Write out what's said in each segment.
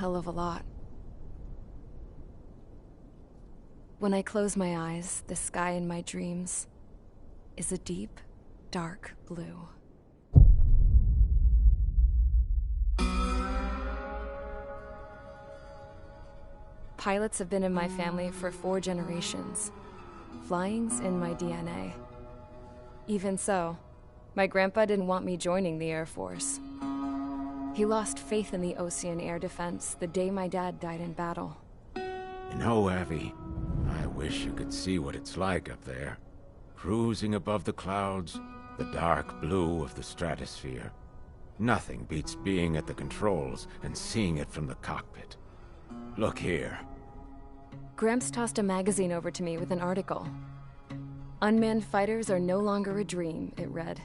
hell of a lot. When I close my eyes, the sky in my dreams is a deep, dark blue. Pilots have been in my family for 4 generations. Flying's in my DNA. Even so, my grandpa didn't want me joining the Air Force. He lost faith in the Ocean Air Defense the day my dad died in battle. You know, Abby, I wish you could see what it's like up there. Cruising above the clouds, the dark blue of the stratosphere. Nothing beats being at the controls and seeing it from the cockpit. Look here. Gramps tossed a magazine over to me with an article. Unmanned fighters are no longer a dream, it read.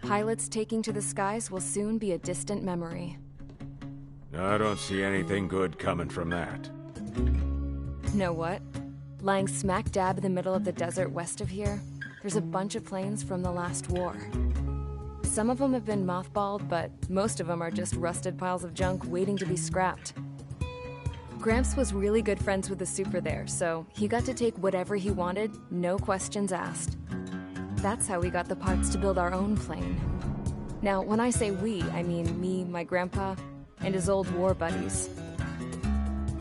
Pilots taking to the skies will soon be a distant memory. I don't see anything good coming from that. Know what? Lying smack dab in the middle of the desert west of here, there's a bunch of planes from the last war. Some of them have been mothballed, but most of them are just rusted piles of junk waiting to be scrapped. Gramps was really good friends with the super there, so he got to take whatever he wanted, no questions asked. That's how we got the parts to build our own plane. Now, when I say we, I mean me, my grandpa, and his old war buddies.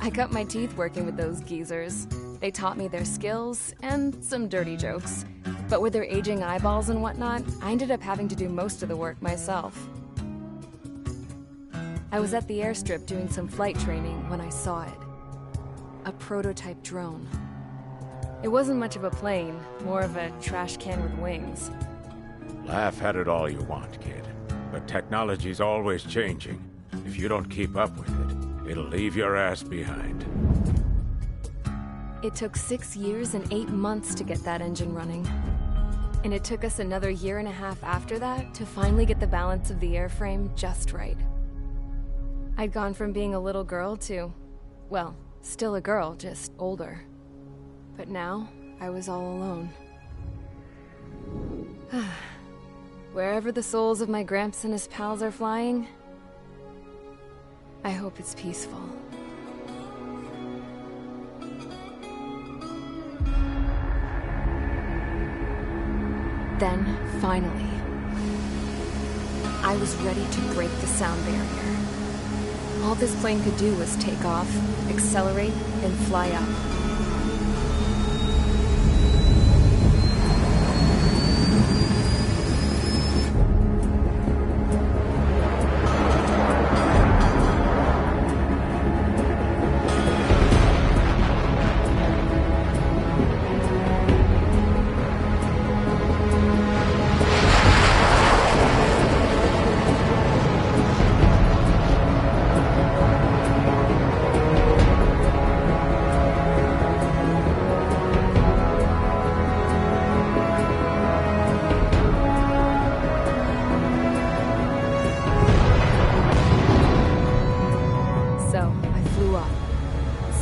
I cut my teeth working with those geezers. They taught me their skills, and some dirty jokes. But with their aging eyeballs and whatnot, I ended up having to do most of the work myself. I was at the airstrip doing some flight training when I saw it. A prototype drone. It wasn't much of a plane, more of a trash can with wings. Laugh at it all you want, kid. But technology's always changing. If you don't keep up with it, it'll leave your ass behind. It took 6 years and 8 months to get that engine running. And it took us another 1.5 years after that to finally get the balance of the airframe just right. I'd gone from being a little girl to, well, still a girl, just older. But now, I was all alone. Wherever the souls of my Gramps and his pals are flying, I hope it's peaceful. Then, finally, I was ready to break the sound barrier. All this plane could do was take off, accelerate, and fly up.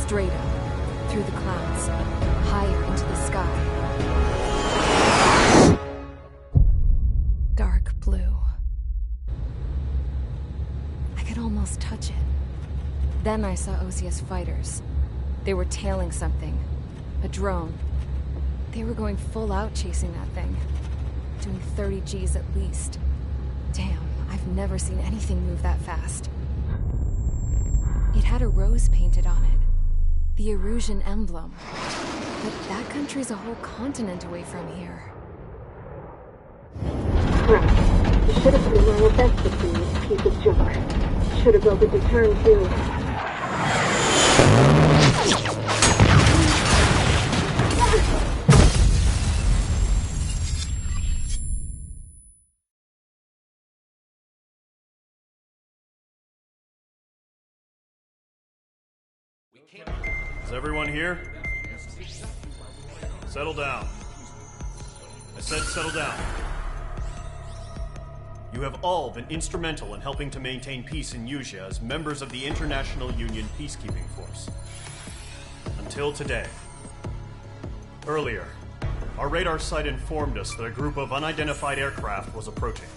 Straight up, through the clouds, higher into the sky. Dark blue. I could almost touch it. Then I saw OCS fighters. They were tailing something. A drone. They were going full out chasing that thing. Doing 30 Gs at least. Damn, I've never seen anything move that fast. It had a rose painted on it. The Erusian emblem. But that country's a whole continent away from here. Right. You should have been my best with this piece of junk. Should have built a deterrent too. Is everyone here? Settle down. I said settle down. You have all been instrumental in helping to maintain peace in Usea as members of the International Union Peacekeeping Force. Until today. Earlier, our radar site informed us that a group of unidentified aircraft was approaching.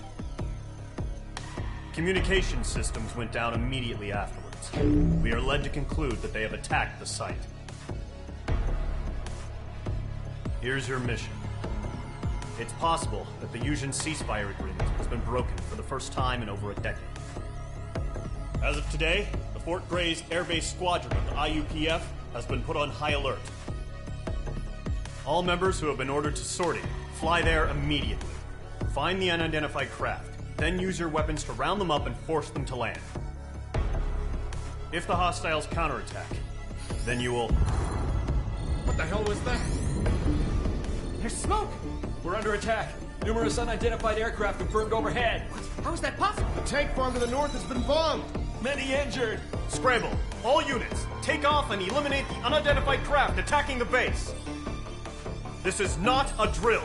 Communication systems went down immediately afterwards. records, we are led to conclude that they have attacked the site. Here's your mission. It's possible that the Yuuzhan ceasefire agreement has been broken for the first time in over a decade. As of today, the Fort Grays Air Base Squadron of the IUPF has been put on high alert. All members who have been ordered to sortie, fly there immediately. Find the unidentified craft, then use your weapons to round them up and force them to land. If the hostiles counterattack, then you will... What the hell was that? There's smoke! We're under attack. Numerous unidentified aircraft confirmed overhead. What? How is that possible? The tank farm to the north has been bombed. Many injured. Scramble! All units, take off and eliminate the unidentified craft attacking the base. This is not a drill.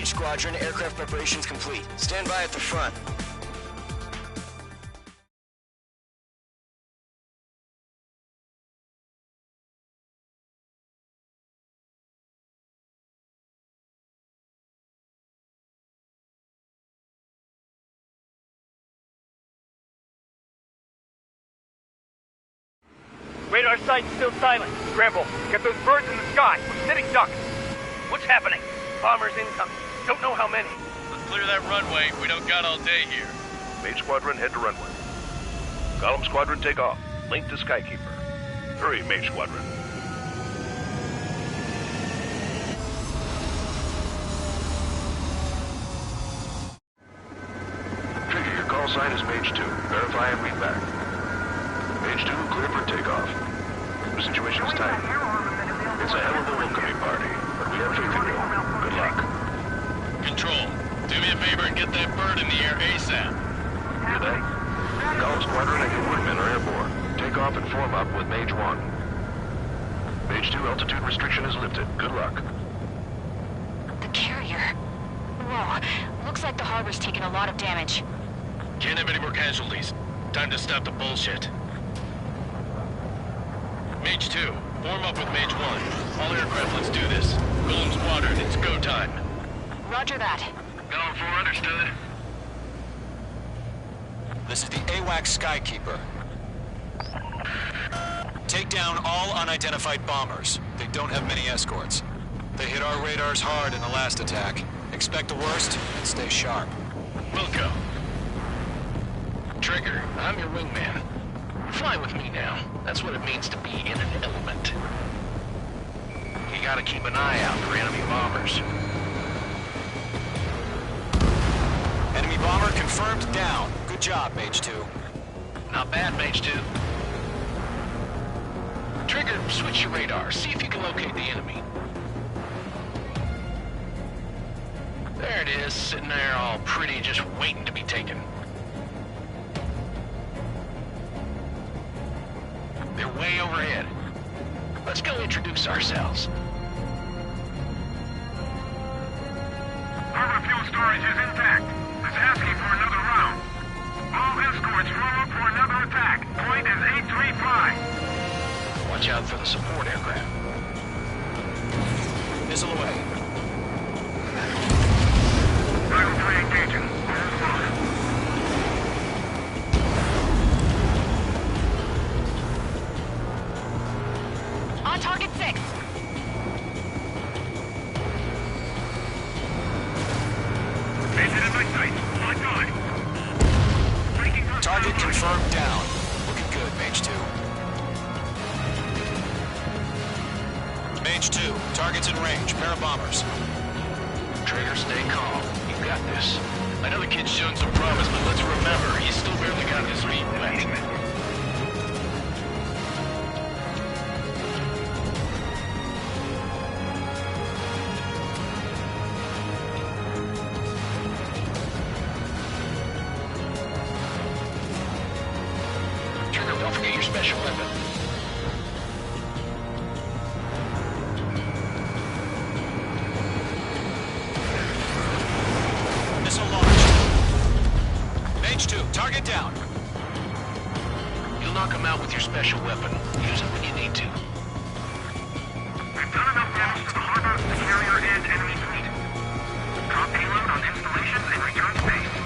Squadron, aircraft preparations complete. Stand by at the front. Radar site's still silent. Scramble. Get those birds in the sky. We're sitting ducks. What's happening? Bombers incoming. Don't know how many. Let's clear that runway. We don't got all day here. Mage Squadron, head to runway. Column Squadron, take off. Link to Skykeeper. Hurry, Mage Squadron. Trigger, your call sign is Mage 2. Verify and read back. Mage 2, clear for takeoff. The situation is tight. It's a hell of a welcoming party, but we have faith in you. Good luck. Control, do me a favor and get that bird in the air ASAP. Hear that? Column Squadron and your woodmen are airborne. Take off and form up with Mage 1. Mage 2, altitude restriction is lifted. Good luck. The carrier. Whoa. Looks like the harbor's taken a lot of damage. Can't have any more casualties. Time to stop the bullshit. Mage 2, form up with Mage 1. All aircraft, let's do this. Golem Squadron, it's go time. Roger that. Got on 4, understood. This is the AWAC Skykeeper. Take down all unidentified bombers. They don't have many escorts. They hit our radars hard in the last attack. Expect the worst and stay sharp. Wilco. Trigger, I'm your wingman. Fly with me now. That's what it means to be in an element. You gotta keep an eye out for enemy bombers. Enemy bomber confirmed down. Good job, Mage 2. Not bad, Mage 2. Trigger, switch your radar. See if you can locate the enemy. There it is, sitting there all pretty, just waiting to be taken. They're way overhead. Let's go introduce ourselves. Harbor fuel storage is intact. It's asking for another round. All escorts roll up for another attack. Point is 835. Watch out for the support aircraft. Missile away. Rifle 3 engaging. On target 6. Target confirmed down. Looking good, Mage 2. Mage 2, target's in range. Pair of bombers. Trigger, stay calm. You got this. I know the kid's shown some promise, but let's remember, he's still barely got his feet wet. Don't forget your special weapon. Missile launched. Mage 2, target down. You'll knock him out with your special weapon. Use it when you need to. We've done enough damage to the harbor, the carrier, and enemy fleet. Drop payload on installations and return to base.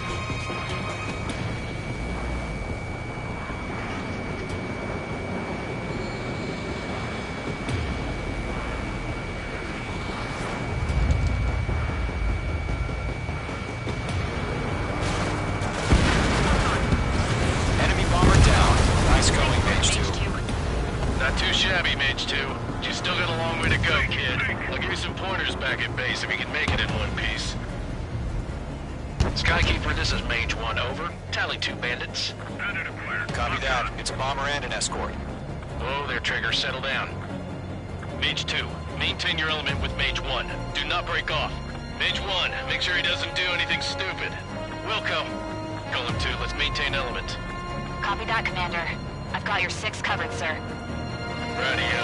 Not too shabby, Mage 2. You still got a long way to go, kid. I'll give you some pointers back at base if you can make it in one piece. Skykeeper, this is Mage 1, over. Tally 2 bandits. Copy that. It's a bomber and an escort. Oh, there, Trigger. Settle down. Mage 2, maintain your element with Mage 1. Do not break off. Mage 1, make sure he doesn't do anything stupid. Wilco. Golem 2, let's maintain element. Copy that, Commander. I've got your 6 covered, sir. Radio.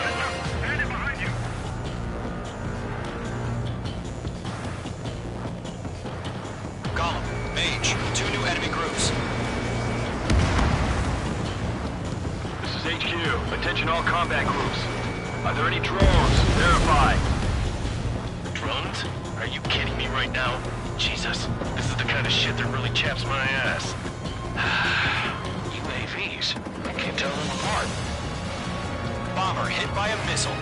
Golem, Mage, 2 new enemy groups. This is HQ. Attention all combat groups. Are there any drones? Verify. Drones? Are you kidding me right now? Jesus, this is the kind of shit that really chaps my ass. UAVs. I can't tell them apart. Bomber hit by a missile.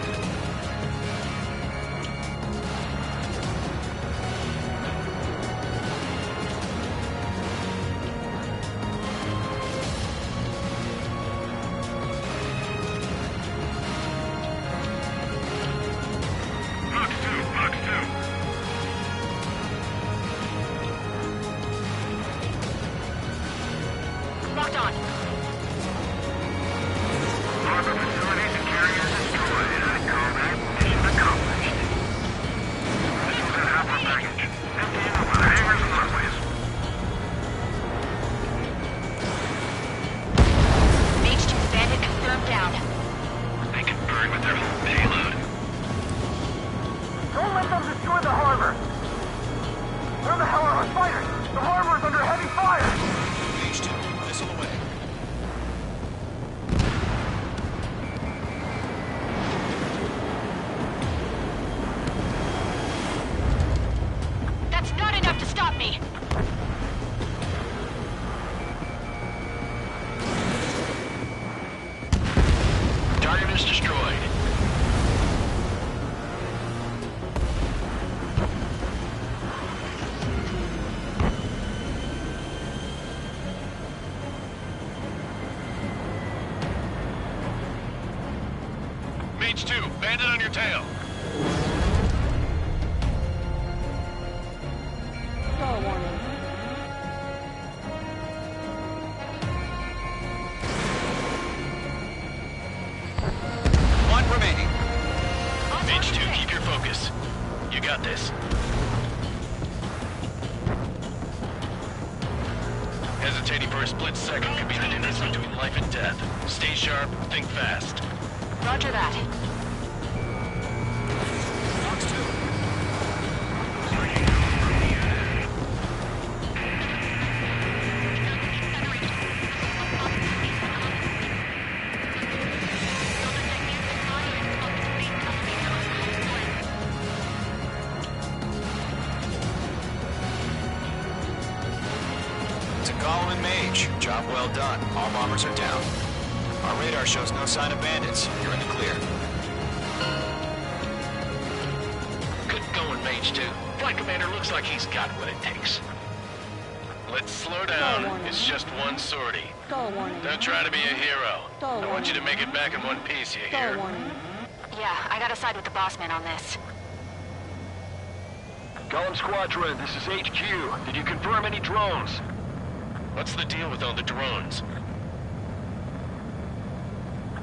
Locked on. Harbor facilities and carriers destroyed. I call that mission accomplished. Missiles at half our package. Emptying over the hangars and runways. Mage 2 bandit confirmed down. They can burn with their whole payload. Don't let them destroy the harbor! Where the hell are our fighters? The harbor is under heavy fire! Mage 2, missile away. That's not enough to stop me! Target is Tail. Stall warning. One remaining. Mage 2, keep your focus. You got this. Hesitating for a split second could be the difference between life and death. Stay sharp, think fast. Roger that. Fox 2. To Golem and Mage, job well done. All bombers are down. Our radar shows no sign of bandits. You're in the clear. Good going, Mage 2. Flight Commander looks like he's got what it takes. Let's slow down. It's just one sortie. Stall warning. Don't try to be a hero. Stall I want you to make it back in one piece, you Stall hear? warning. Yeah, I gotta side with the boss man on this. Golem Squadron, this is HQ. Did you confirm any drones? What's the deal with all the drones?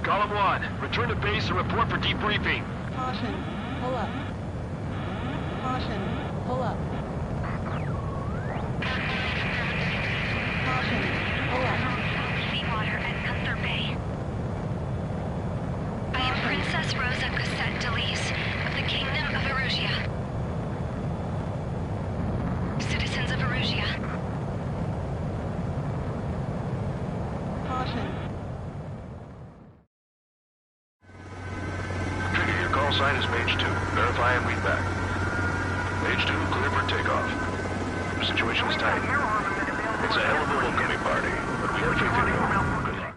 Golem 1, return to base and report for debriefing. Caution. Pull up. Caution. Pull up. Caution. Pull up. Seawater at Gunther Bay. I am Princess Rosa Cassette Delise of the Kingdom of Erusia. Citizens of Erusia. Caution. Trigger, your call sign is Mage 2. Verify and read back. Mage 2, clear for takeoff. The situation is tight. It's a hell of a welcoming party, but we have faith in you. Good luck.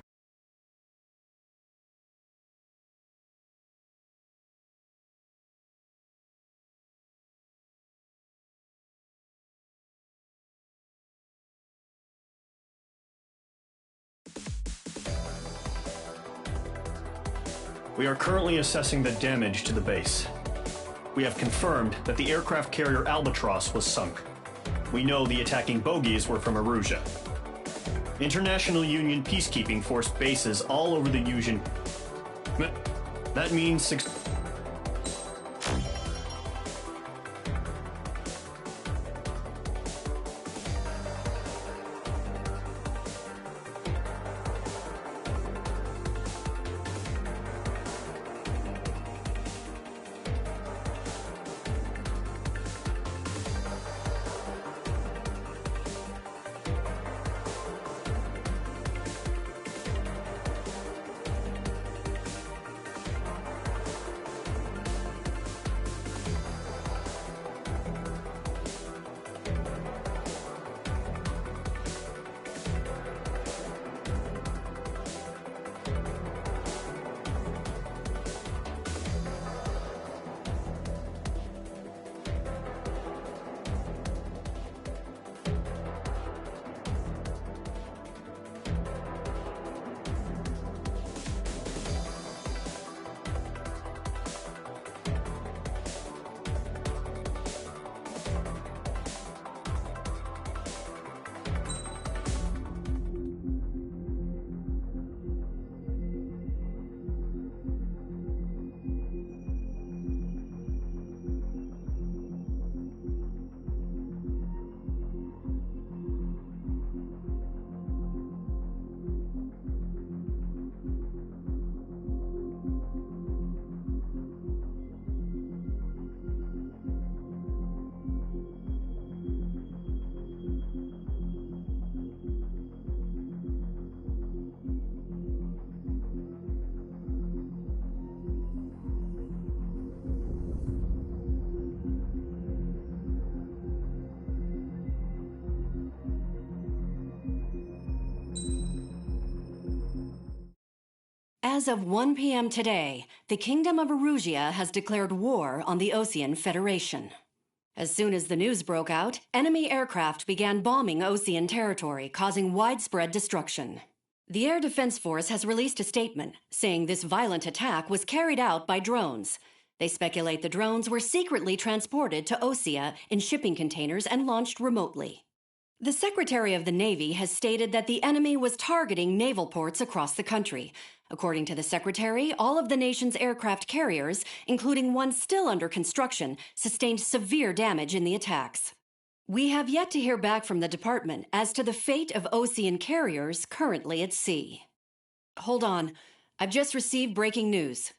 We are currently assessing the damage to the base. We have confirmed that the aircraft carrier Albatross was sunk. We know the attacking bogies were from Erusia. International Union peacekeeping force bases all over the Union. That means As of 1 p.m. today, the Kingdom of Erusia has declared war on the Osean Federation. As soon as the news broke out, enemy aircraft began bombing Osean territory, causing widespread destruction. The Air Defense Force has released a statement saying this violent attack was carried out by drones. They speculate the drones were secretly transported to Osea in shipping containers and launched remotely. The Secretary of the Navy has stated that the enemy was targeting naval ports across the country. According to the Secretary, all of the nation's aircraft carriers, including one still under construction, sustained severe damage in the attacks. We have yet to hear back from the department as to the fate of Osean carriers currently at sea. Hold on. I've just received breaking news.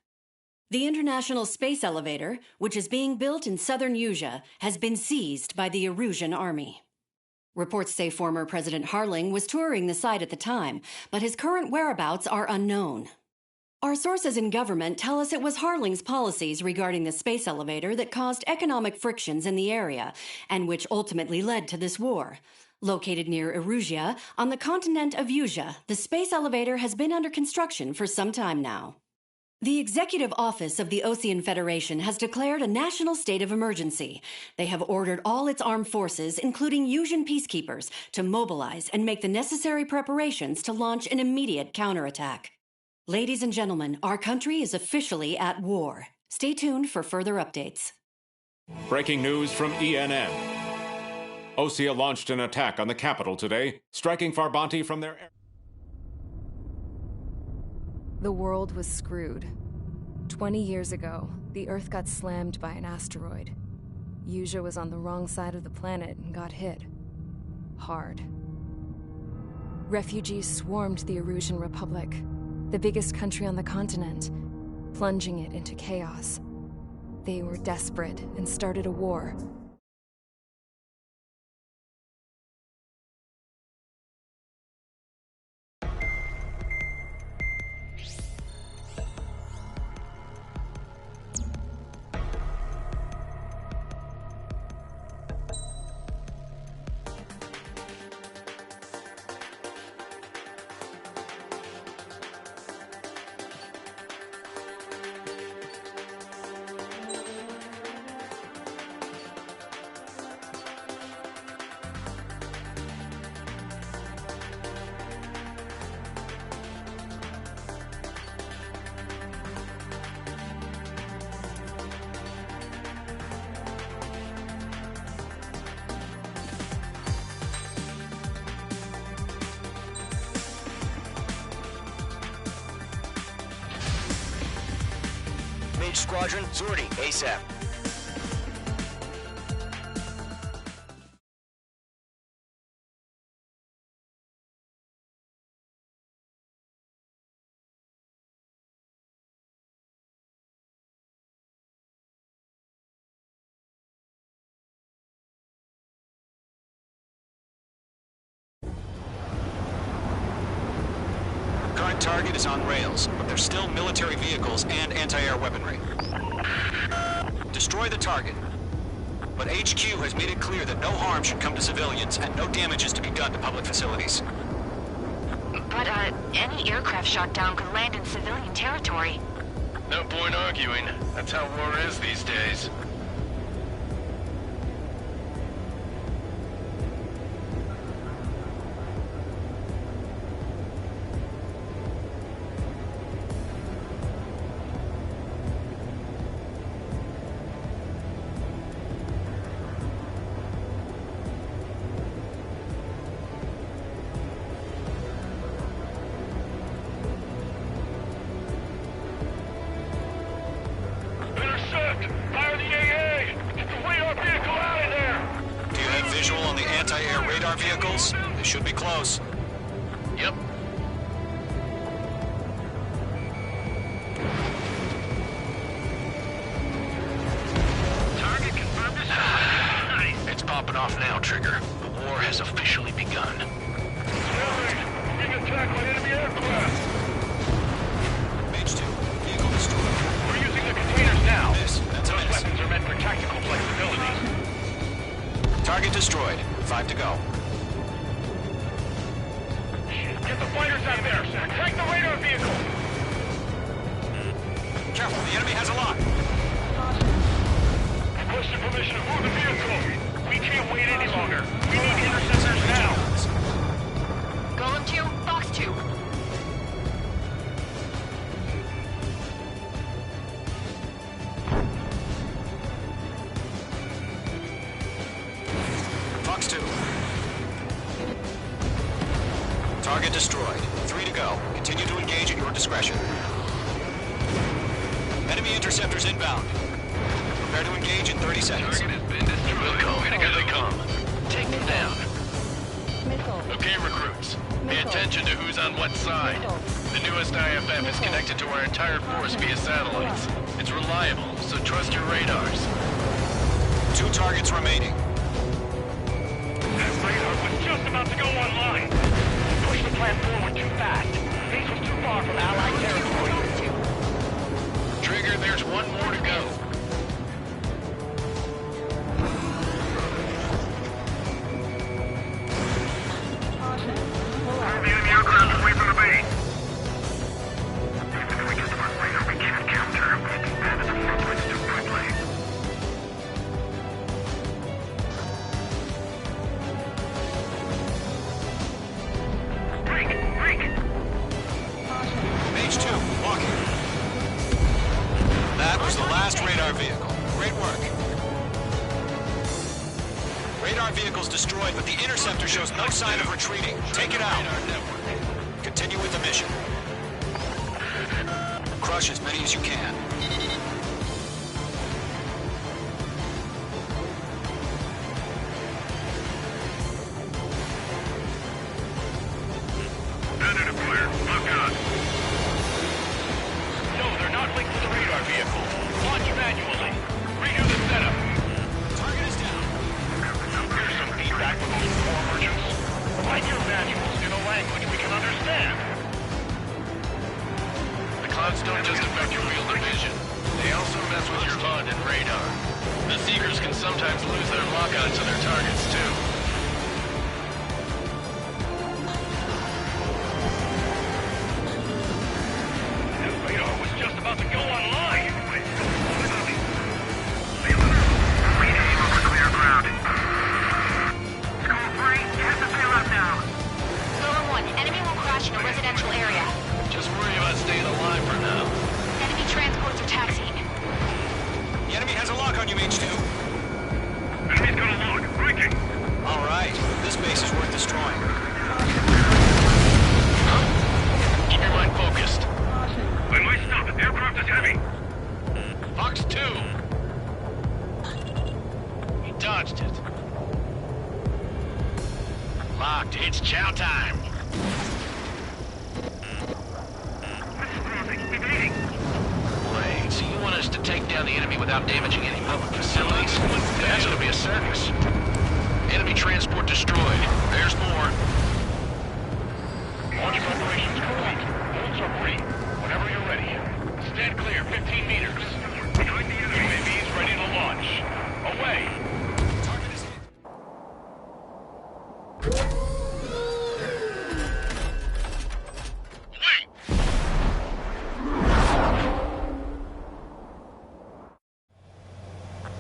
The International Space Elevator, which is being built in southern Usea, has been seized by the Erusian Army. Reports say former President Harling was touring the site at the time, but his current whereabouts are unknown. Our sources in government tell us it was Harling's policies regarding the space elevator that caused economic frictions in the area, and which ultimately led to this war. Located near Erusia, on the continent of Usea, the space elevator has been under construction for some time now. The Executive Office of the Osean Federation has declared a national state of emergency. They have ordered all its armed forces, including Usian peacekeepers, to mobilize and make the necessary preparations to launch an immediate counterattack. Ladies and gentlemen, our country is officially at war. Stay tuned for further updates. Breaking news from ENN. Osea launched an attack on the capital today, striking Farbanti from their air. The world was screwed. 20 years ago, the Earth got slammed by an asteroid. Usea was on the wrong side of the planet and got hit. Hard. Refugees swarmed the Erusian Republic, the biggest country on the continent, plunging it into chaos. They were desperate and started a war. Mage Squadron, sortie, ASAP. Current target is on rails, but there's still military vehicles and anti-air weaponry. Destroy the target. But HQ has made it clear that no harm should come to civilians and no damage is to be done to public facilities. But, any aircraft shot down could land in civilian territory. No point arguing. That's how war is these days. Vehicles? They should be close. Yep. Target confirmed as nice. It's popping off now, Trigger. The war has officially begun. Being attacked by enemy aircraft. Mage 2, vehicle destroyed. We're using the containers now. That's Those weapons are meant for tactical flexibility. Target destroyed. 5 to go. Get the fighters out there! Protect the radar vehicle! Careful, the enemy has a lot! Requesting permission to move the vehicle! We can't wait any longer! We need interceptors now! Golem 2, Fox 2. Target destroyed. 3 to go. Continue to engage at your discretion. Enemy interceptors inbound. Prepare to engage in 30 seconds. Target has been destroyed. Here they come. Take them down. Okay, recruits. Pay attention to who's on what side. The newest IFF is connected to our entire force via satellites. It's reliable, so trust your radars. 2 targets remaining. That radar was just about to go online. Push the plan forward too fast. Base was too far from Allied territory. Trigger, there's one more to go. All the enemy aircraft away from the base. If we get to our radar, we can't capture him. We'll be bad at the front lines too quickly. Break! Mage 2, walking. That was the last radar vehicle. Great work. Radar vehicle's destroyed, but the interceptor shows no sign of retreating. Take it out. Continue with the mission. Crush as many as you can. Bandit clear. Lock on. No, they're not linked to the radar vehicle. Launch manually. Redo the setup. Target is down. Here's some feedback from those poor merchants. Write your manuals in a language we can understand. The clouds don't just affect your field of vision. They also mess with your HUD and radar. The Seekers can sometimes lose their lock-on to their targets, too. That radar was just about to go online. Rename over clear ground. School 3, you have to sail out now. Golem 1, enemy will crash in a residential area. Just worry about staying alive for now. Enemy transports are taxiing. The enemy has a lock on you, Mage 2. Enemy's got a lock. Breaking. All right. This base is worth destroying. Keep your mind focused. I might stop it. Aircraft is heavy. Fox 2! He dodged it. Locked. It's chow time. Evading. Wait, so you want us to take down the enemy without damaging any public facilities? That's gonna be a circus. Enemy transport destroyed. There's more. Launch preparations complete. Bolts are free. Whenever you're ready. Stand clear, 15 meters. Behind the enemy. UAVs ready to launch. Away. Target is hit.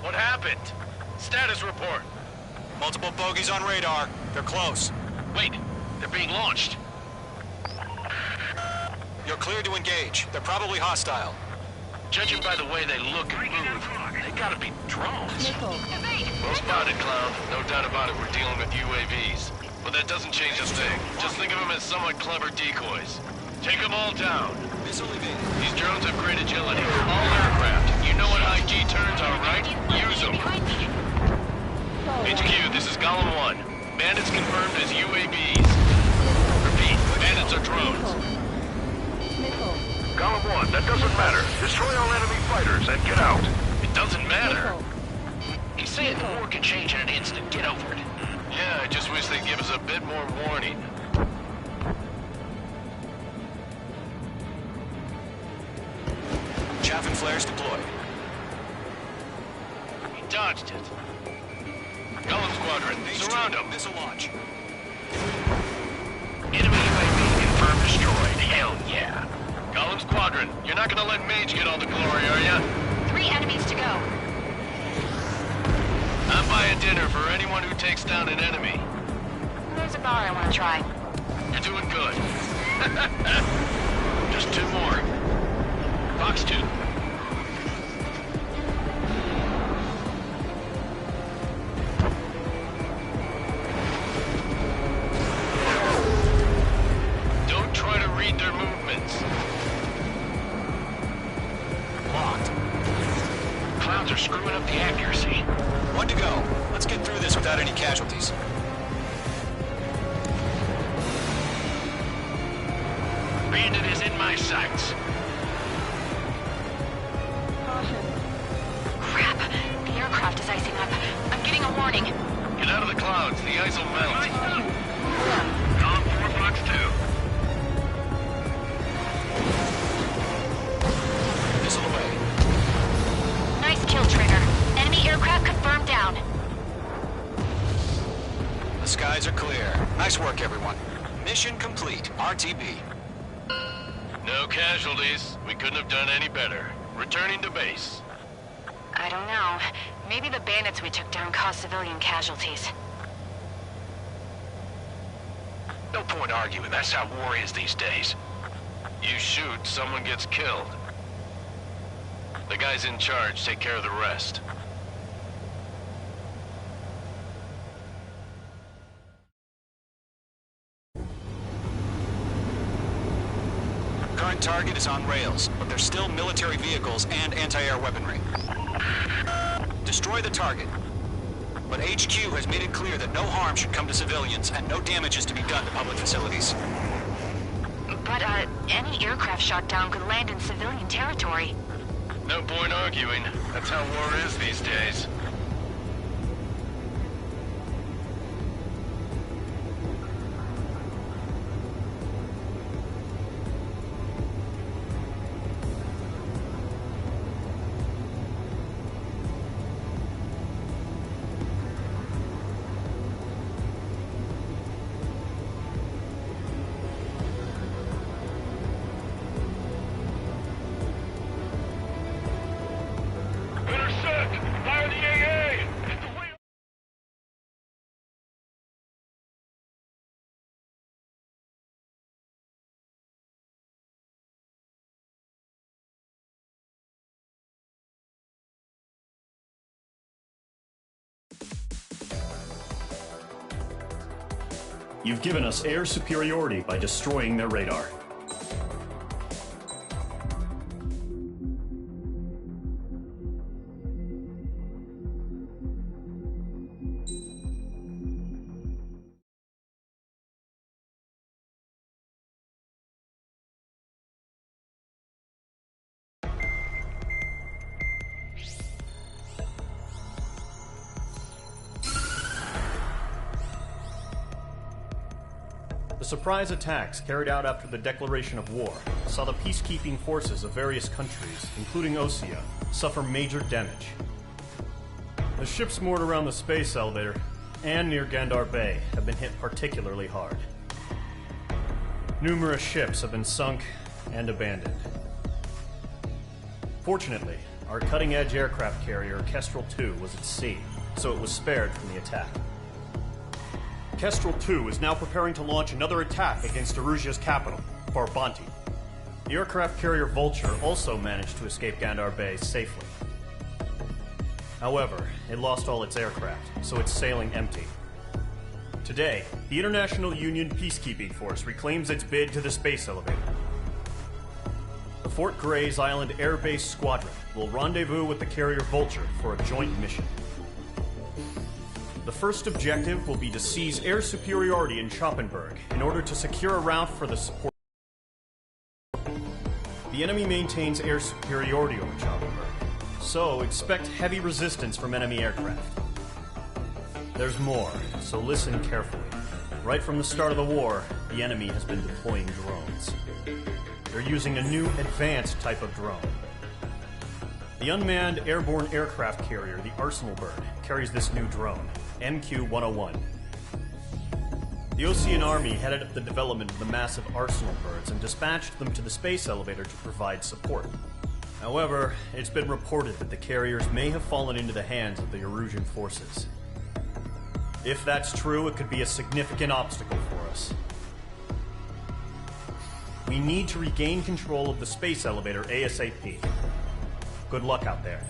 What happened? Status report. Multiple bogeys on radar. They're close. Wait, they're being launched. You're cleared to engage. They're probably hostile. Judging by the way they look and move, they gotta be drones. Well spotted, Clown. No doubt about it, we're dealing with UAVs. But that doesn't change a thing. Just think of them as somewhat clever decoys. Take them all down. Missile evaded. These drones have great agility. All aircraft. You know what high G turns are, right? Use them. HQ, this is Golem 1. Bandits confirmed as UAVs. Repeat, bandits are drones. Golem 1, that doesn't matter. Destroy all enemy fighters and get out. It doesn't matter. He's saying the war can change in an instant. Get over it. Yeah, I just wish they'd give us a bit more warning. Chaff and flares deployed. He dodged it. Golem Squadron, surround him. Missile launch. Enemy UAV confirmed destroyed. Hell yeah. Golem Squadron, you're not gonna let Mage get all the glory, are ya? 3 enemies to go. I'm buying dinner for anyone who takes down an enemy. There's a bar I want to try. You're doing good. Just 2 more. Fox 2. without any casualties. Bandit is in my sights. Crap. The aircraft is icing up. I'm getting a warning. Get out of the clouds. The ice will melt. Column 4, Fox 2. Missile away. Nice kill, Trigger. Enemy aircraft confirmed down. The skies are clear. Nice work, everyone. Mission complete. RTB. No casualties. We couldn't have done any better. Returning to base. I don't know. Maybe the bandits we took down caused civilian casualties. No point arguing. That's how war is these days. You shoot, someone gets killed. The guys in charge take care of the rest. Current target is on rails, but there's still military vehicles and anti-air weaponry. Destroy the target. But HQ has made it clear that no harm should come to civilians and no damage is to be done to public facilities. But, any aircraft shot down could land in civilian territory. No point arguing. That's how war is these days. Intercept! Fire the AA! You've given us air superiority by destroying their radar. The surprise attacks carried out after the declaration of war saw the peacekeeping forces of various countries, including Osea, suffer major damage. The ships moored around the space elevator and near Gandar Bay have been hit particularly hard. Numerous ships have been sunk and abandoned. Fortunately, our cutting-edge aircraft carrier, Kestrel 2, was at sea, so it was spared from the attack. Kestrel 2 is now preparing to launch another attack against Erusia's capital, Farbanti. The aircraft carrier Vulture also managed to escape Gandar Bay safely. However, it lost all its aircraft, so it's sailing empty. Today, the International Union Peacekeeping Force reclaims its bid to the space elevator. The Fort Gray's Island Air Base Squadron will rendezvous with the carrier Vulture for a joint mission. The first objective will be to seize air superiority in Schoppenberg in order to secure a route for the support. The enemy maintains air superiority over Schoppenberg, so expect heavy resistance from enemy aircraft. There's more, so listen carefully. Right from the start of the war, the enemy has been deploying drones. They're using a new advanced type of drone. The unmanned airborne aircraft carrier, the Arsenal Bird, carries this new drone, MQ-101. The Osean Army headed up the development of the massive Arsenal Birds and dispatched them to the space elevator to provide support. However, it's been reported that the carriers may have fallen into the hands of the Erusian forces. If that's true, it could be a significant obstacle for us. We need to regain control of the space elevator ASAP. Good luck out there.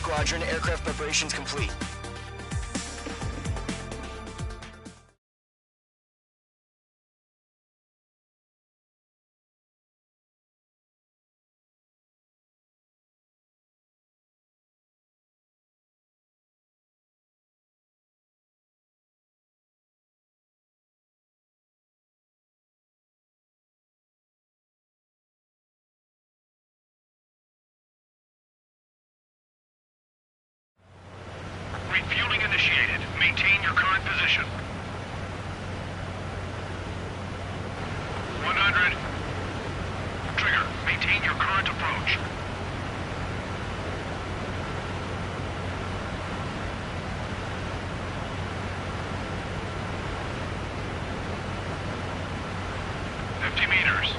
Squadron, aircraft preparations complete. Refueling initiated. Maintain your current position. 100. Trigger, maintain your current approach. Meters.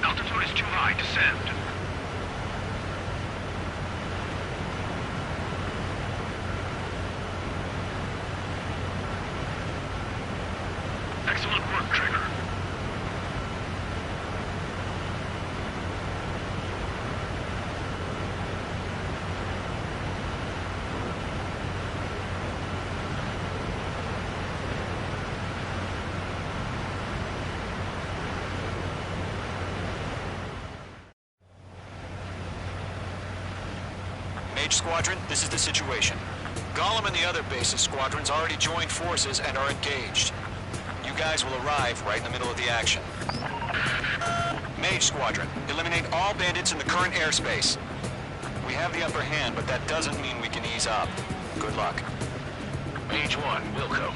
Altitude is too high. Descend. Excellent work, Trigger. Mage Squadron, this is the situation. Gollum and the other base's squadrons already joined forces and are engaged. You guys will arrive right in the middle of the action. Mage Squadron, eliminate all bandits in the current airspace. We have the upper hand, but that doesn't mean we can ease up. Good luck. Mage 1, Wilco.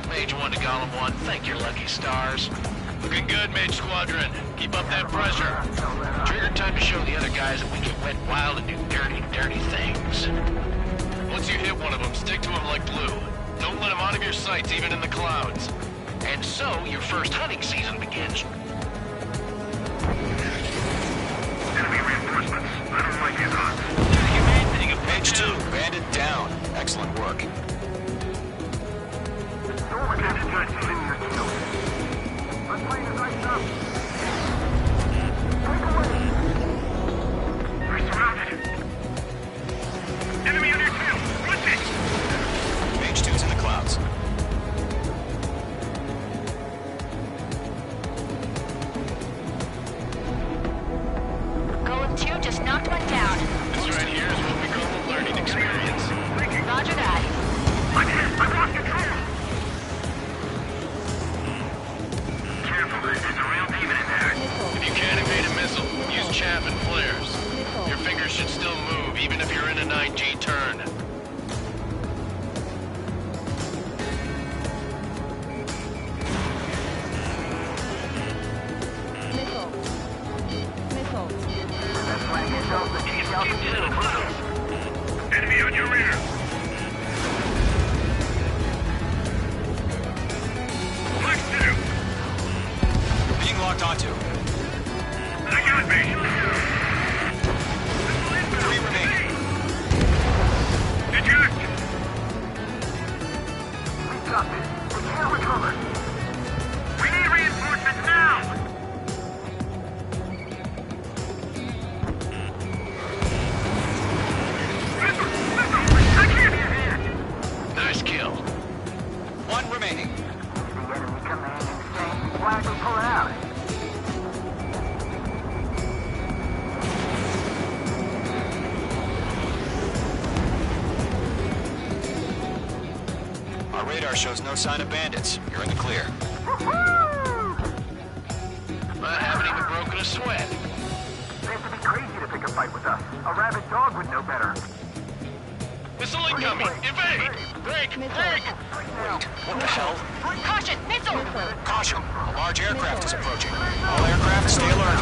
Mage 1 to Gollum 1, thank your lucky stars. Looking good, Mage Squadron. Keep up that pressure. Trigger time to show the other guys that we can wet wild and do dirty, dirty things. Once you hit one of them, stick to him like glue. Don't let him out of your sights, even in the clouds. And so, your first hunting season begins. Enemy reinforcements. I don't like these odds. Mage 2, bandit down. Excellent work. Enemy on your tail! Push it! Mage 2's in the clouds. Golem 2 just knocked one down. This right here is what we call a learning experience. Roger that. I'm hit! I lost control! Careful, there's a real demon in there. If you can't evade a missile, use chaff and flares. Your fingers should still move, even if you're in a 9G turn. Enemy on your rear! Flex 2! Being locked onto. I got me! 3 remaining. Eject! We got this. We can't recover. We need reinforcements now! Nice kill. 1 remaining. The enemy commanding strength. Why are they pulling out? Our radar shows no sign of bandits. You're in the clear. I haven't even broken a sweat. They have to be crazy to pick a fight with us. A rabid dog would know better. Missile incoming! Evade! Break! Break! Wait, what the hell? Caution! Missile! Caution! A large aircraft is approaching. All aircraft, stay alert.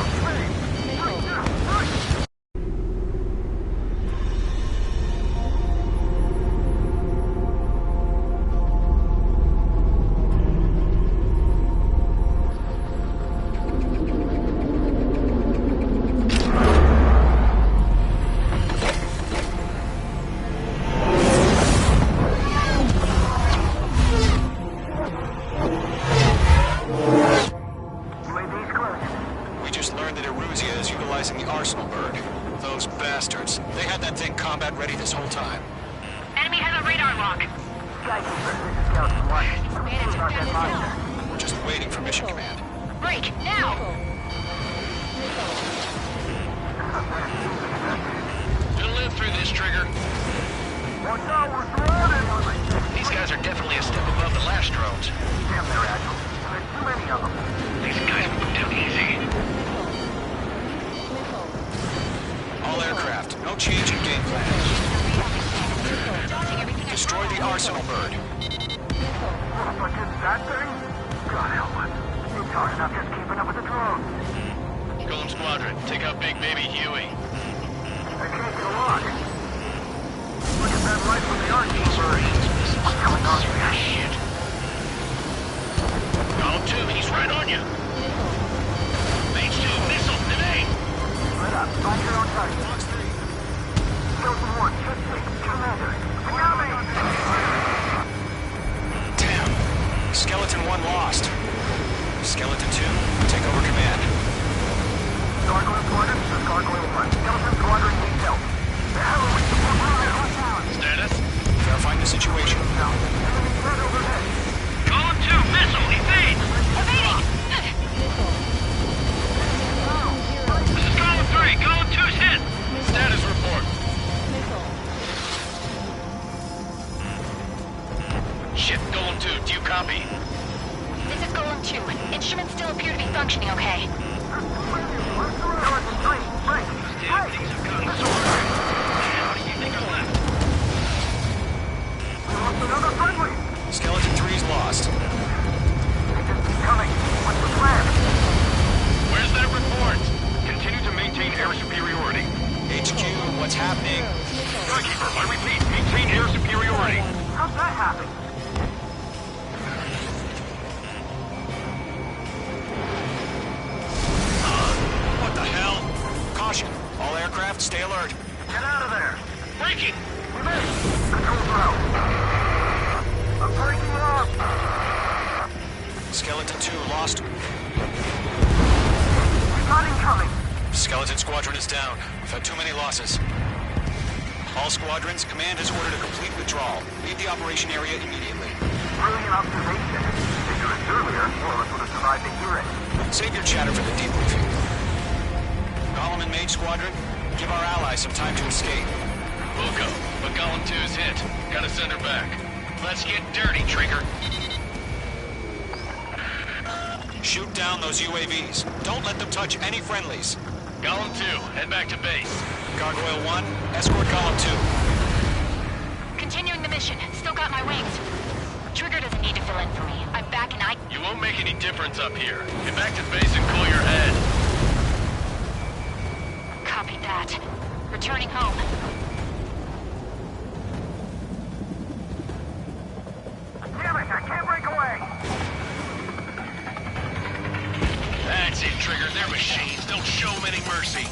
These guys are definitely a step above the last drones. Damn, they're agile. There's too many of them. These guys move down easy. All aircraft, no change in game plan. Destroy the arsenal bird. What is that thing? God help us. It's hard enough just keeping up with the drones. Golem Squadron, take out Big Baby Huey. They can't get a lock. Look at that light from the arsenal bird. What's going on here? Shit. Golem 2, he's right on you. Mage 2, missile, evade. Let up. Find your own target. Box 3. Chosen 1, should take Commander. Coming! Damn. Skeleton 1 lost. Skeleton 2, take over command. Gargoyle Squadron, this is Gargoyle 1. Skeleton Squadron needs help. The hell are we supposed to do? Status? Verifying the situation. Now, enemy threat overhead. Golem 2, missile, evade. Evading! This is Golem 3, Golem 2's hit. Status report. Shit, Golem 2, do you copy? This is Golem 2. Instruments still appear to be functioning okay. Skeleton 3's lost. Coming. What's the plan? Where's that report? Continue to maintain air superiority. HQ, what's happening? Skykeeper, I repeat, maintain air superiority. How's that happen? What the hell? Caution. All aircraft, stay alert. Get out of there. Breaking. We missed. Control throw. I'm breaking up. Skeleton 2 lost. We got incoming. Skeleton Squadron is down. We've had too many losses. All squadrons, command has ordered a complete withdrawal. Leave the operation area immediately. Brilliant observation. Dangerous earlier, more of us would have survived to hear it. Save your chatter for the debriefing. Golem and Mage Squadron, give our allies some time to escape. We'll go, but Golem 2's hit. Gotta send her back. Let's get dirty, Trigger. Shoot down those UAVs. Don't let them touch any friendlies. Golem 2, head back to base. Gargoyle 1, escort Golem 2. Continuing the mission. Still got my wings. Trigger doesn't need to fill in for me. I'm back and You won't make any difference up here. Get back to base and cool your head. Copy that. Returning home. Damn it, I can't break away. That's it, Trigger. They're machines. Don't show them any mercy.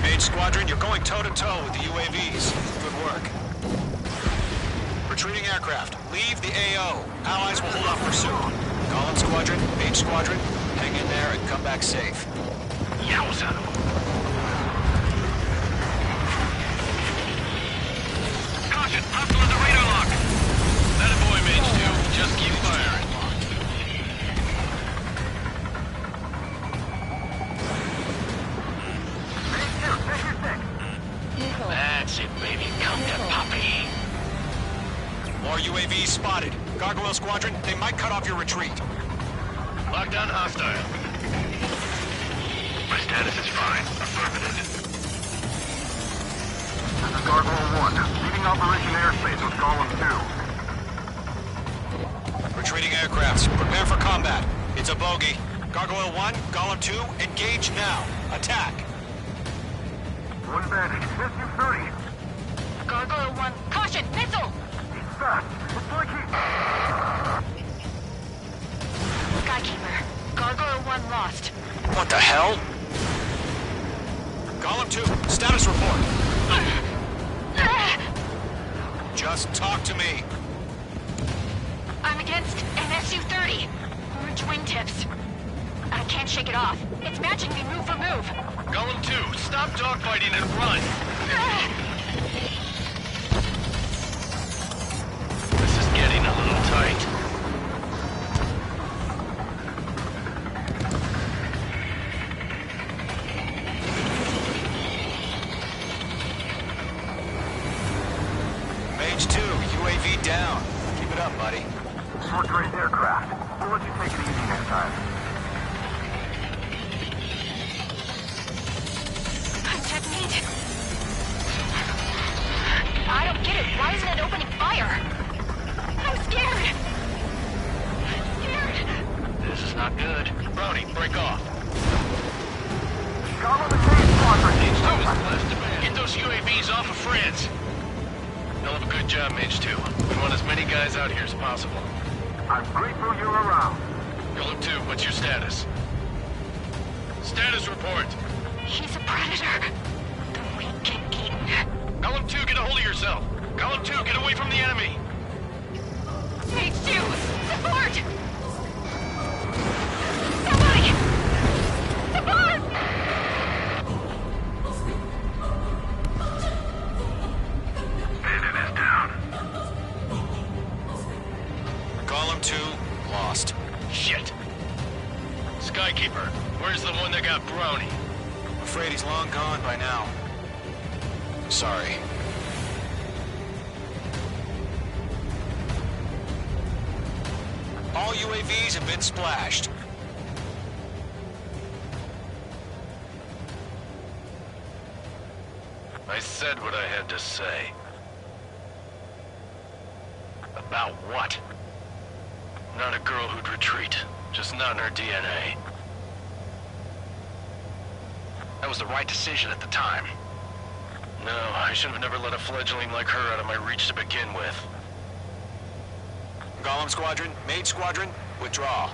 Mage Squadron, you're going toe-to-toe with the UAVs. Good work. Retreating aircraft, leave the AO. Allies will hold off pursuit. Golem Squadron, Mage Squadron, hang in there and come back safe. Yowza. Caution, hostile in the radar lock. That a boy, Mage 2. Just keep firing. That's it, baby. Come to Poppy. More UAVs spotted. Gargoyle Squadron, they might cut off your retreat. Lockdown hostile. My status is fine. Affirmative. Operation Airspace with Golem 2. Retreating aircrafts, prepare for combat. It's a bogey. Gargoyle 1, Golem 2, engage now. Attack. One bandage, SU-30. Gargoyle 1, caution, missile! He's fast. It's like he... Skykeeper, Gargoyle 1 lost. What the hell? Golem 2, status report. Just talk to me. I'm against an SU-30. Orange wingtips. I can't shake it off. It's matching me move for move. Golem 2, stop dogfighting and run! This is getting a little tight. Mage 2, UAV down. Keep it up, buddy. Fourth-grade aircraft. We'll let you take it easy next time. Technique. I don't get it. Why isn't it opening fire? I'm scared. This is not good. Brownie, break off. Golem and Mage Squadron. Mage 2 is left. Get those UAVs off of France. Hell of a good job, Mage 2. We want as many guys out here as possible. I'm grateful you're around. Golem 2, what's your status? Status report. He's a predator. The weak get eaten. Golem 2, get a hold of yourself. Golem 2, get away from the enemy. Mage 2, support! Somebody! Support! Bandit is down. Golem 2, lost. Shit. Skykeeper, where's the one that got Brownie? I'm afraid he's long gone by now. Sorry. All UAVs have been splashed. I said what I had to say. About what? Not a girl who'd retreat. Just not in her DNA. That was the right decision at the time. No, I should have never let a fledgling like her out of my reach to begin with. Golem Squadron, Mage Squadron, withdraw.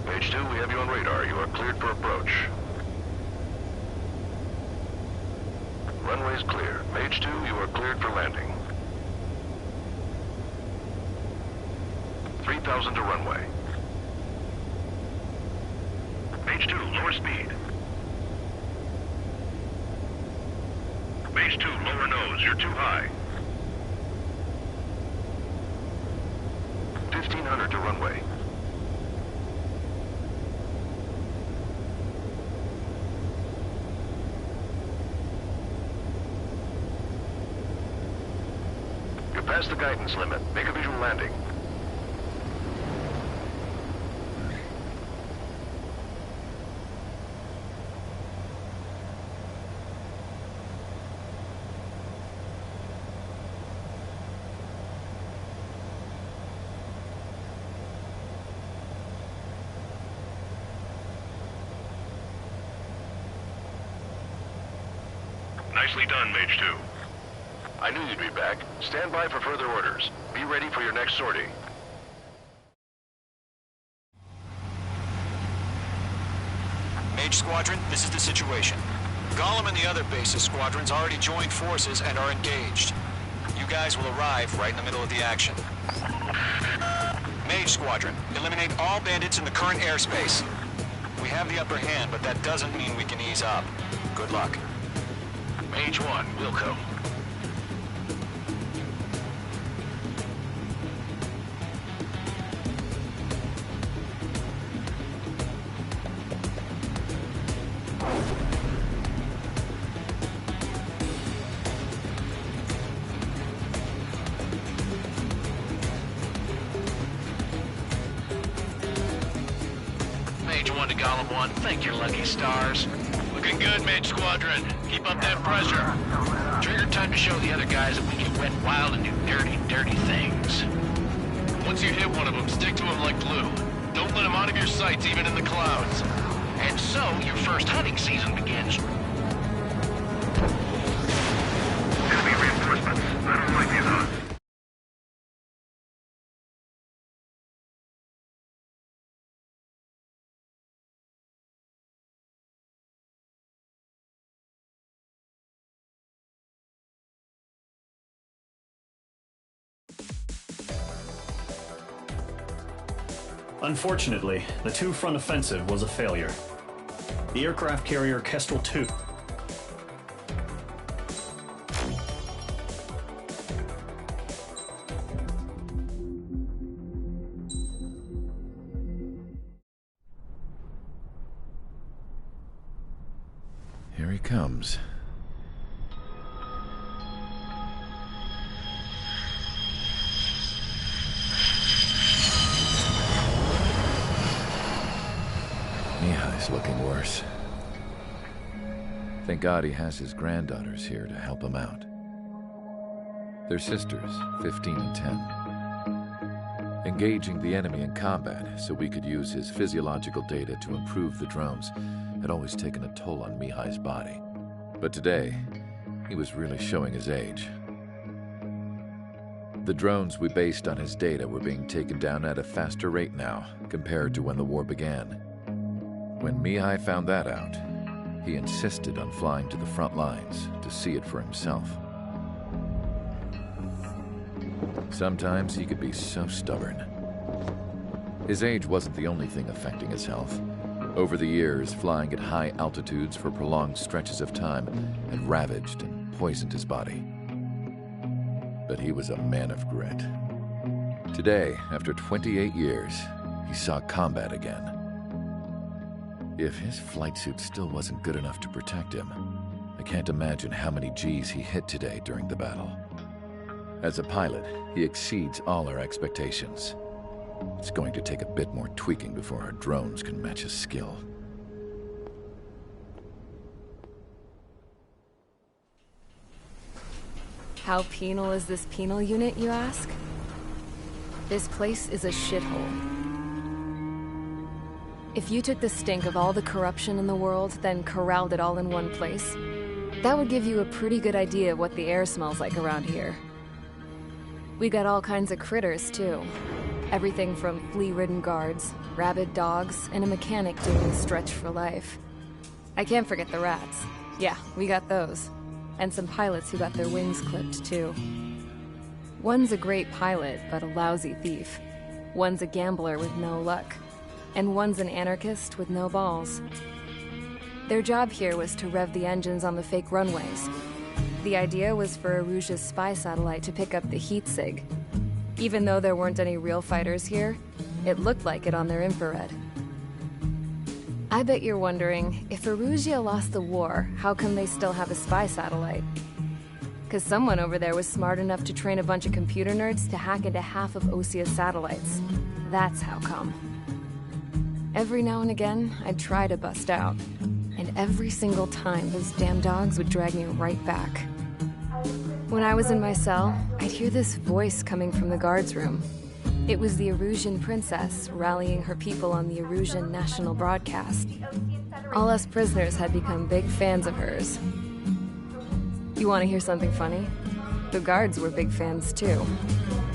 Mage 2, we have you on radar. You are cleared for approach. Runway is clear. Mage 2, you are cleared for landing. 3,000 to runway. Mage 2, lower speed. Mage 2, lower nose. You're too high. 1,500 to runway. You're past the guidance limit. Make a visual landing. Nicely done, Mage 2. I knew you'd be back. Stand by for further orders. Be ready for your next sortie. Mage Squadron, this is the situation. Golem and the other bases squadrons already joined forces and are engaged. You guys will arrive right in the middle of the action. Mage Squadron, eliminate all bandits in the current airspace. We have the upper hand, but that doesn't mean we can ease up. Good luck. Mage 1, Wilco. to Golem 1. Thank your lucky stars. Looking good, Mage Squadron. Keep up that pressure. Trigger, time to show the other guys that we can wet wild and do dirty, dirty things. Once you hit one of them, stick to him like glue. Don't let him out of your sights, even in the clouds. And so, your first hunting season begins. Enemy reinforcements. I don't like these odds. Unfortunately, the two-front offensive was a failure. The aircraft carrier Kestrel II. Here he comes. Mihai's looking worse. Thank God he has his granddaughters here to help him out. They're sisters, 15 and 10. Engaging the enemy in combat so we could use his physiological data to improve the drones had always taken a toll on Mihai's body. But today, he was really showing his age. The drones we based on his data were being taken down at a faster rate now compared to when the war began. When Mihai found that out, he insisted on flying to the front lines to see it for himself. Sometimes he could be so stubborn. His age wasn't the only thing affecting his health. Over the years, flying at high altitudes for prolonged stretches of time had ravaged and poisoned his body. But he was a man of grit. Today, after 28 years, he saw combat again. If his flight suit still wasn't good enough to protect him, I can't imagine how many G's he hit today during the battle. As a pilot, he exceeds all our expectations. It's going to take a bit more tweaking before our drones can match his skill. How penal is this penal unit, you ask? This place is a shithole. If you took the stink of all the corruption in the world, then corralled it all in one place, that would give you a pretty good idea of what the air smells like around here. We got all kinds of critters, too. Everything from flea-ridden guards, rabid dogs, and a mechanic doing a stretch for life. I can't forget the rats. Yeah, we got those. And some pilots who got their wings clipped, too. One's a great pilot, but a lousy thief. One's a gambler with no luck. And one's an anarchist with no balls. Their job here was to rev the engines on the fake runways. The idea was for Erusia's spy satellite to pick up the heat sig. Even though there weren't any real fighters here, it looked like it on their infrared. I bet you're wondering, if Erusia lost the war, how come they still have a spy satellite? Because someone over there was smart enough to train a bunch of computer nerds to hack into half of Osia's satellites. That's how come. Every now and again, I'd try to bust out. And every single time, those damn dogs would drag me right back. When I was in my cell, I'd hear this voice coming from the guards room. It was the Erusian princess rallying her people on the Erusian national broadcast. All us prisoners had become big fans of hers. You want to hear something funny? The guards were big fans too.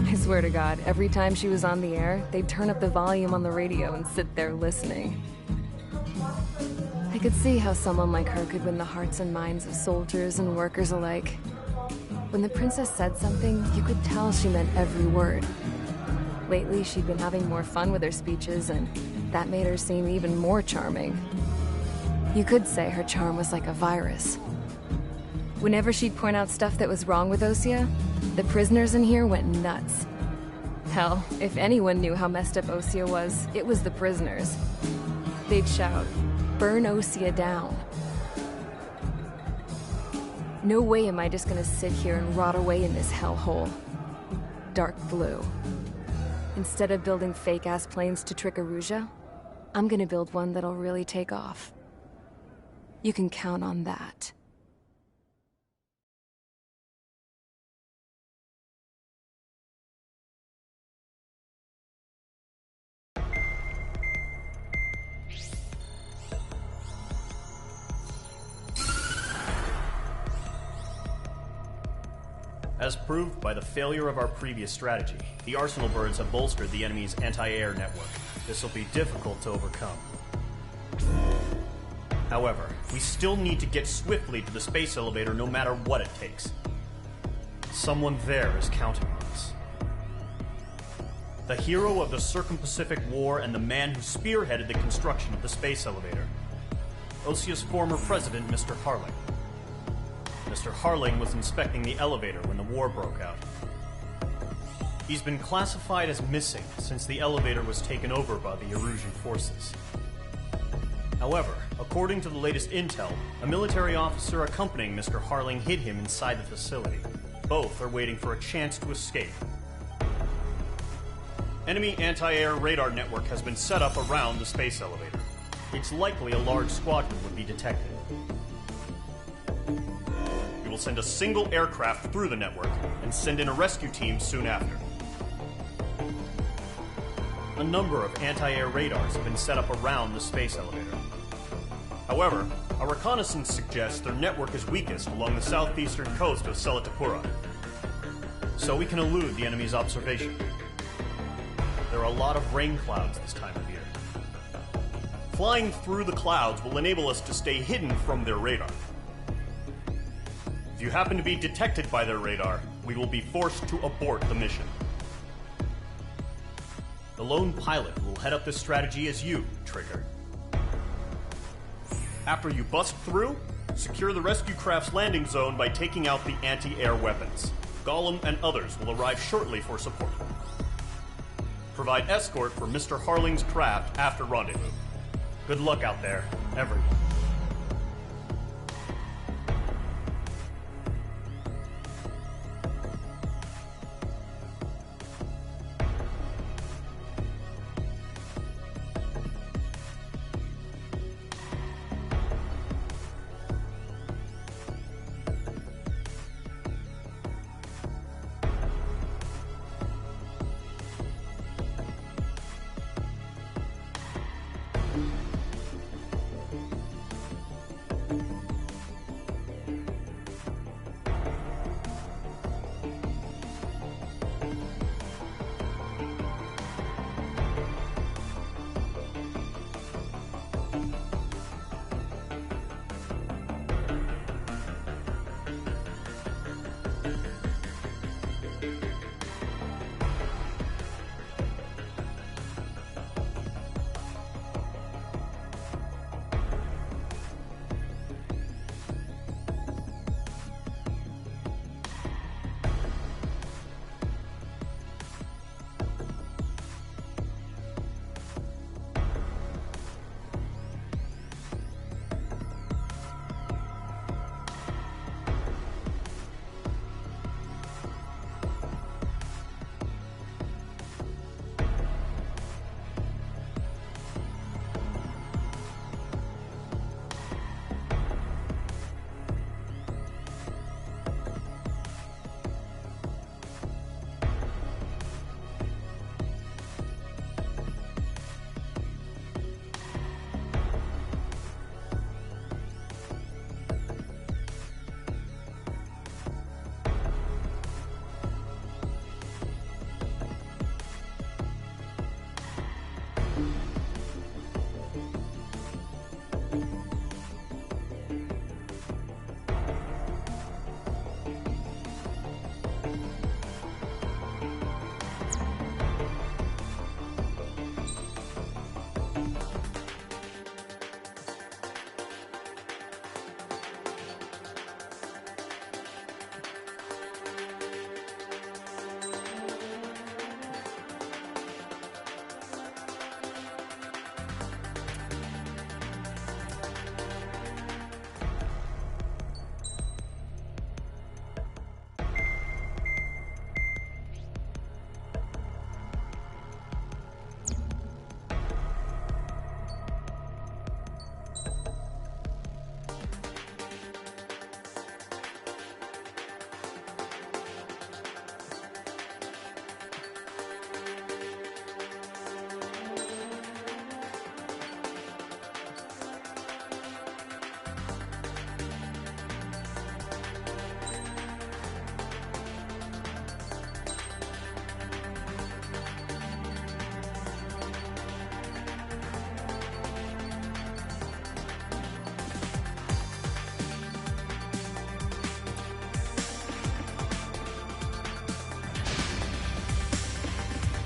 I swear to God, every time she was on the air, they'd turn up the volume on the radio and sit there listening. I could see how someone like her could win the hearts and minds of soldiers and workers alike. When the princess said something, you could tell she meant every word. Lately, she'd been having more fun with her speeches, and that made her seem even more charming. You could say her charm was like a virus. Whenever she'd point out stuff that was wrong with Osia, the prisoners in here went nuts. Hell, if anyone knew how messed up Osia was, it was the prisoners. They'd shout, "Burn Osia down." No way am I just gonna sit here and rot away in this hellhole. Dark blue. Instead of building fake-ass planes to trick Erusia, I'm gonna build one that'll really take off. You can count on that. As proved by the failure of our previous strategy, the Arsenal birds have bolstered the enemy's anti-air network. This will be difficult to overcome. However, we still need to get swiftly to the space elevator no matter what it takes. Someone there is counting on us. The hero of the Circum-Pacific War and the man who spearheaded the construction of the space elevator. Osia's former president, Mr. Harling. Mr. Harling was inspecting the elevator when the war broke out. He's been classified as missing since the elevator was taken over by the Erusian forces. However, according to the latest intel, a military officer accompanying Mr. Harling hid him inside the facility. Both are waiting for a chance to escape. Enemy anti-air radar network has been set up around the space elevator. It's likely a large squadron would be detected. We will send a single aircraft through the network and send in a rescue team soon after. A number of anti-air radars have been set up around the space elevator. However, our reconnaissance suggests their network is weakest along the southeastern coast of Selatapura, so we can elude the enemy's observation. There are a lot of rain clouds this time of year. Flying through the clouds will enable us to stay hidden from their radar. If you happen to be detected by their radar, we will be forced to abort the mission. The lone pilot who will head up this strategy is you, Trigger. After you bust through, secure the rescue craft's landing zone by taking out the anti-air weapons. Gollum and others will arrive shortly for support. Provide escort for Mr. Harling's craft after rendezvous. Good luck out there, everyone.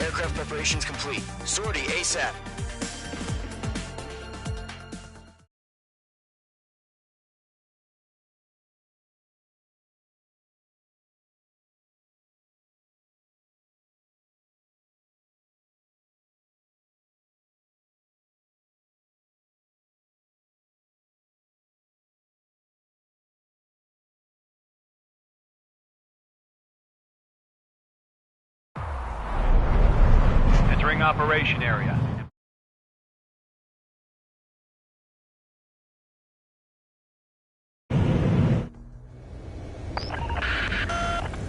Aircraft preparations complete. Sortie ASAP. Entering operation area.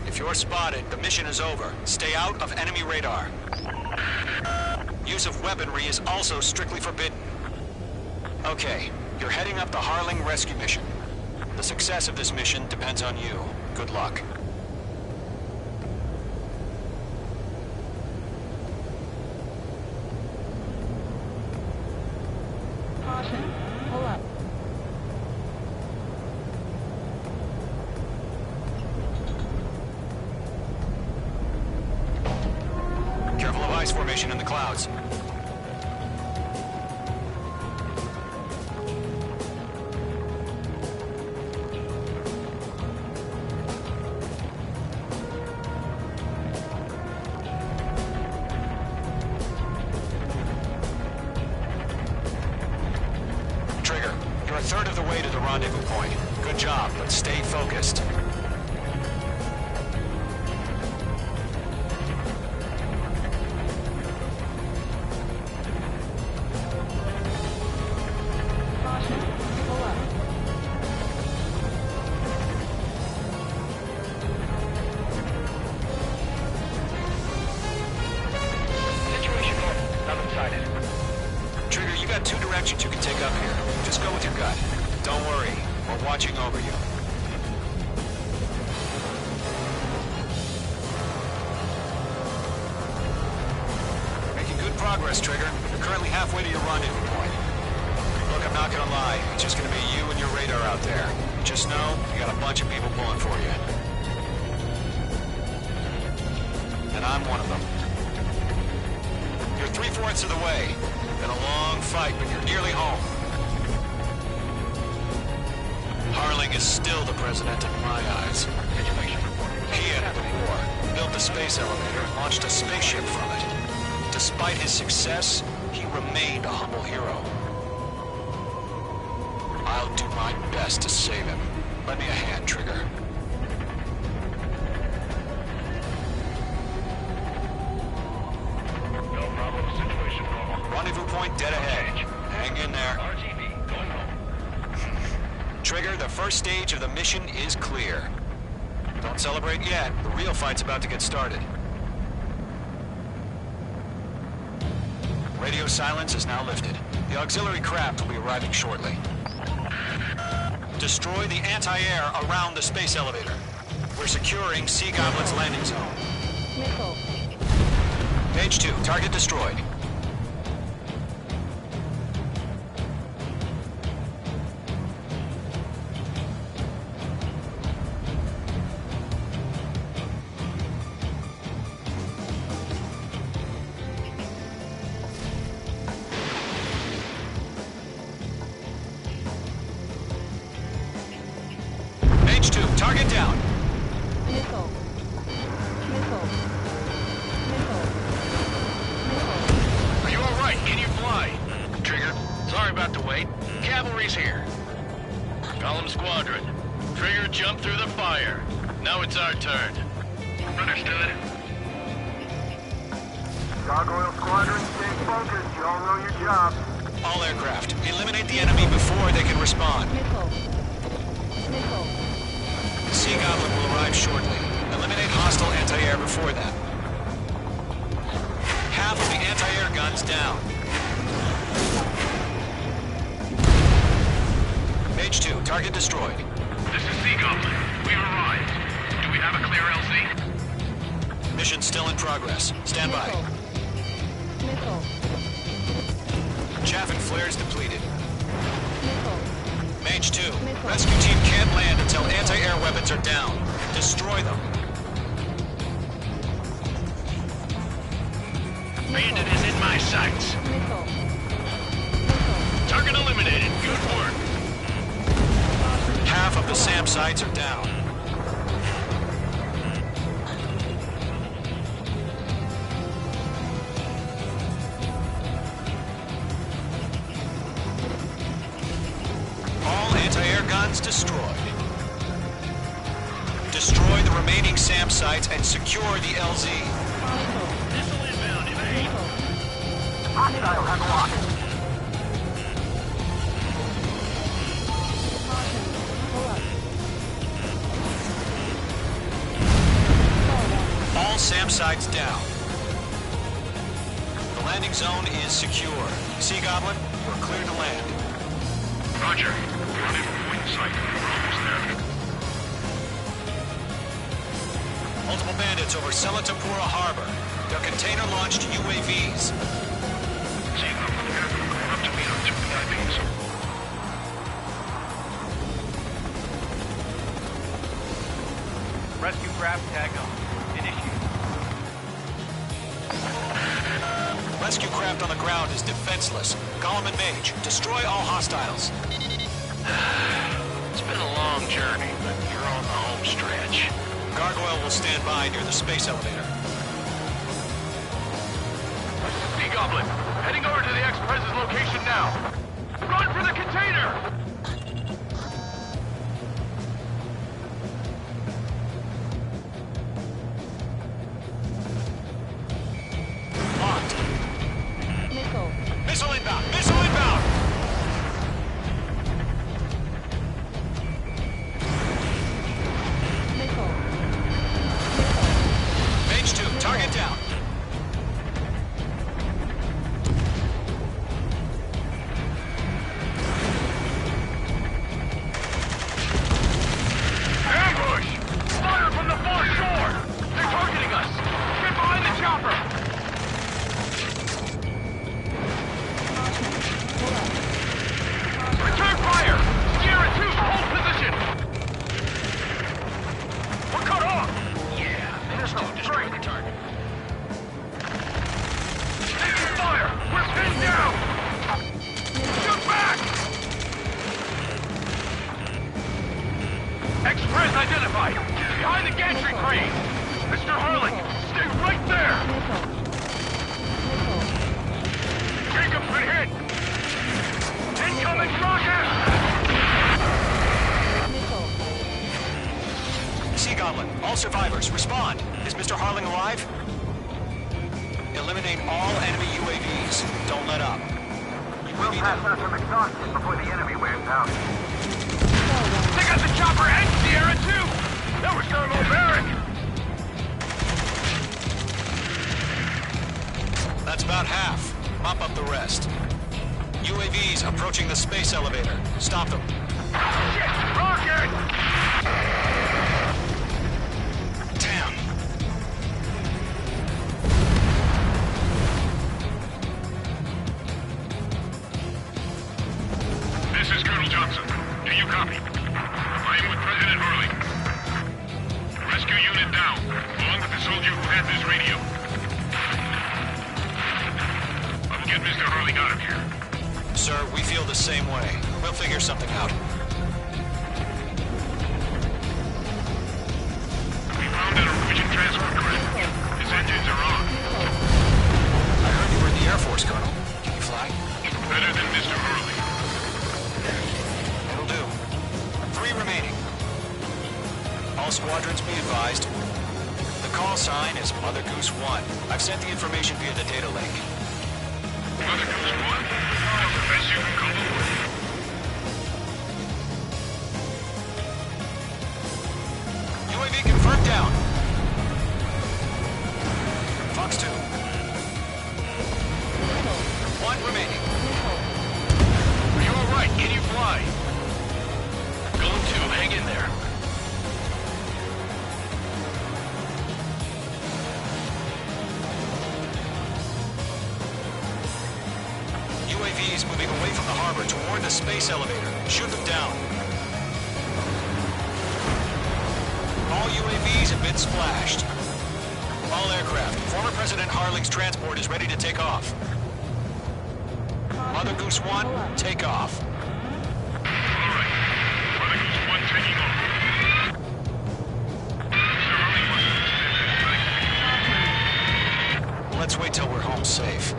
If you're spotted, the mission is over. Stay out of enemy radar. Use of weaponry is also strictly forbidden. Okay, you're heading up the Harling rescue mission. The success of this mission depends on you. Good luck. Caution. Pull up. Careful of ice formation in the clouds. Trigger, you're a third of the way to the rendezvous point. Good job, but stay focused. Situation normal. I'm excited. Trigger, you got two directions you can take up here. Just go with your gut. Don't worry, we're watching over you. Making good progress, Trigger. You're currently halfway to your rendezvous point. Look, I'm not gonna lie. It's just gonna be you and your radar out there. Just know, you got a bunch of people pulling for you. And I'm one of them. You're 3/4 of the way. Been a long fight, but you're nearly home. Harling is still the president in my eyes. He entered the war, built the space elevator, and launched a spaceship from it. Despite his success, he remained a humble hero. I'll do my best to save him. Lend me a hand, Trigger. No problem. Situation normal. Rendezvous point dead ahead. Hang in there. RTB, going home. Trigger, the first stage of the mission is clear. Don't celebrate yet. The real fight's about to get started. Radio silence is now lifted. The auxiliary craft will be arriving shortly. Destroy the anti-air around the space elevator. We're securing Sea Goblin's landing zone. Missile. Page 2, target destroyed. Page 2, target down. Missile. Missile. Missile. Are you all right? Can you fly? Trigger, sorry about the wait. Cavalry's here. Column Squadron. Trigger jumped through the fire. Now it's our turn. Understood. Gargoyle Squadron, stay focused. You all know your job. All aircraft, eliminate the enemy before they can respond. Missile. Missile. Sea Goblin will arrive shortly. Eliminate hostile anti-air before that. Half of the anti-air guns down. Page 2, target destroyed. This is Sea Goblin. We've arrived. Do we have a clear LZ? Mission still in progress. Stand by. Missile. Chaff and flares depleted. Missile. Mage 2, rescue team can't land until anti-air weapons are down. Destroy them. Bandit is in my sights. Target eliminated. Good work. Half of the SAM sites are down. All anti-air guns destroyed. Destroy the remaining SAM sites and secure the LZ. Missile inbound. Evade. Hostile have a lock. All SAM sites down. The landing zone is secure. Sea Goblin, you're clear to land. Roger. Running point sight. Almost there. Multiple bandits over Selatapura Harbor. They're container-launched UAVs. Seeing them from here. Going up to meet our two IPs. Rescue craft tagged on. Initiate. Rescue craft on the ground is defenseless. Gollum and Mage, destroy all hostiles. It's been a long journey, but you're on the home stretch. Gargoyle will stand by near the space elevator. Sea Goblin, heading over to the Express's location now. Run for the container! Locked. Missile inbound! Missile inbound! Mage 2, target down. Ambush! Fire from the foreshore! They're targeting us! Get behind the chopper! Return fire! Sierra 2, hold position! We're cut off! Yeah, Mage 2 destroyed the target. Taking fire! We're pinned down! Shoot back! Express identified! Behind the gantry crane! Mr. Harling, stay right there! Jacob's been hit! Incoming rocket! Sea Goblin, all survivors, respond. Is Mr. Harling alive? Eliminate all enemy UAVs. Don't let up. We'll pass out some exhaustion before the enemy wears out. They got the chopper and Sierra too! That was thermobaric! That's about half. Mop up the rest. UAVs approaching the space elevator. Stop them. Shit! Rocket! Damn. This is Colonel Johnson. Do you copy? I am with President Hurley. Rescue unit down, along with the soldier who had this radio. I will get Mr. Hurley out of here. Sir, we feel the same way. We'll figure something out. We found an Norwegian transport craft. His engines are on. I heard you were in the Air Force, Colonel. Can you fly? Better than Mr. Hurley. It'll do. 3 remaining. All squadrons be advised. The call sign is Mother Goose 1. I've sent the information via the data link. Mother Goose 1? That's the best you can come up with. UAV confirmed down. Fox 2. 1 remaining. Are you alright? Can you fly? Going to. Hang in there. UAVs moving away from the harbor toward the space elevator. Shoot them down. All UAVs have been splashed. All aircraft, former President Harling's transport is ready to take off. Mother Goose 1, take off. Alright. Mother Goose 1 taking off. Let's wait till we're home safe.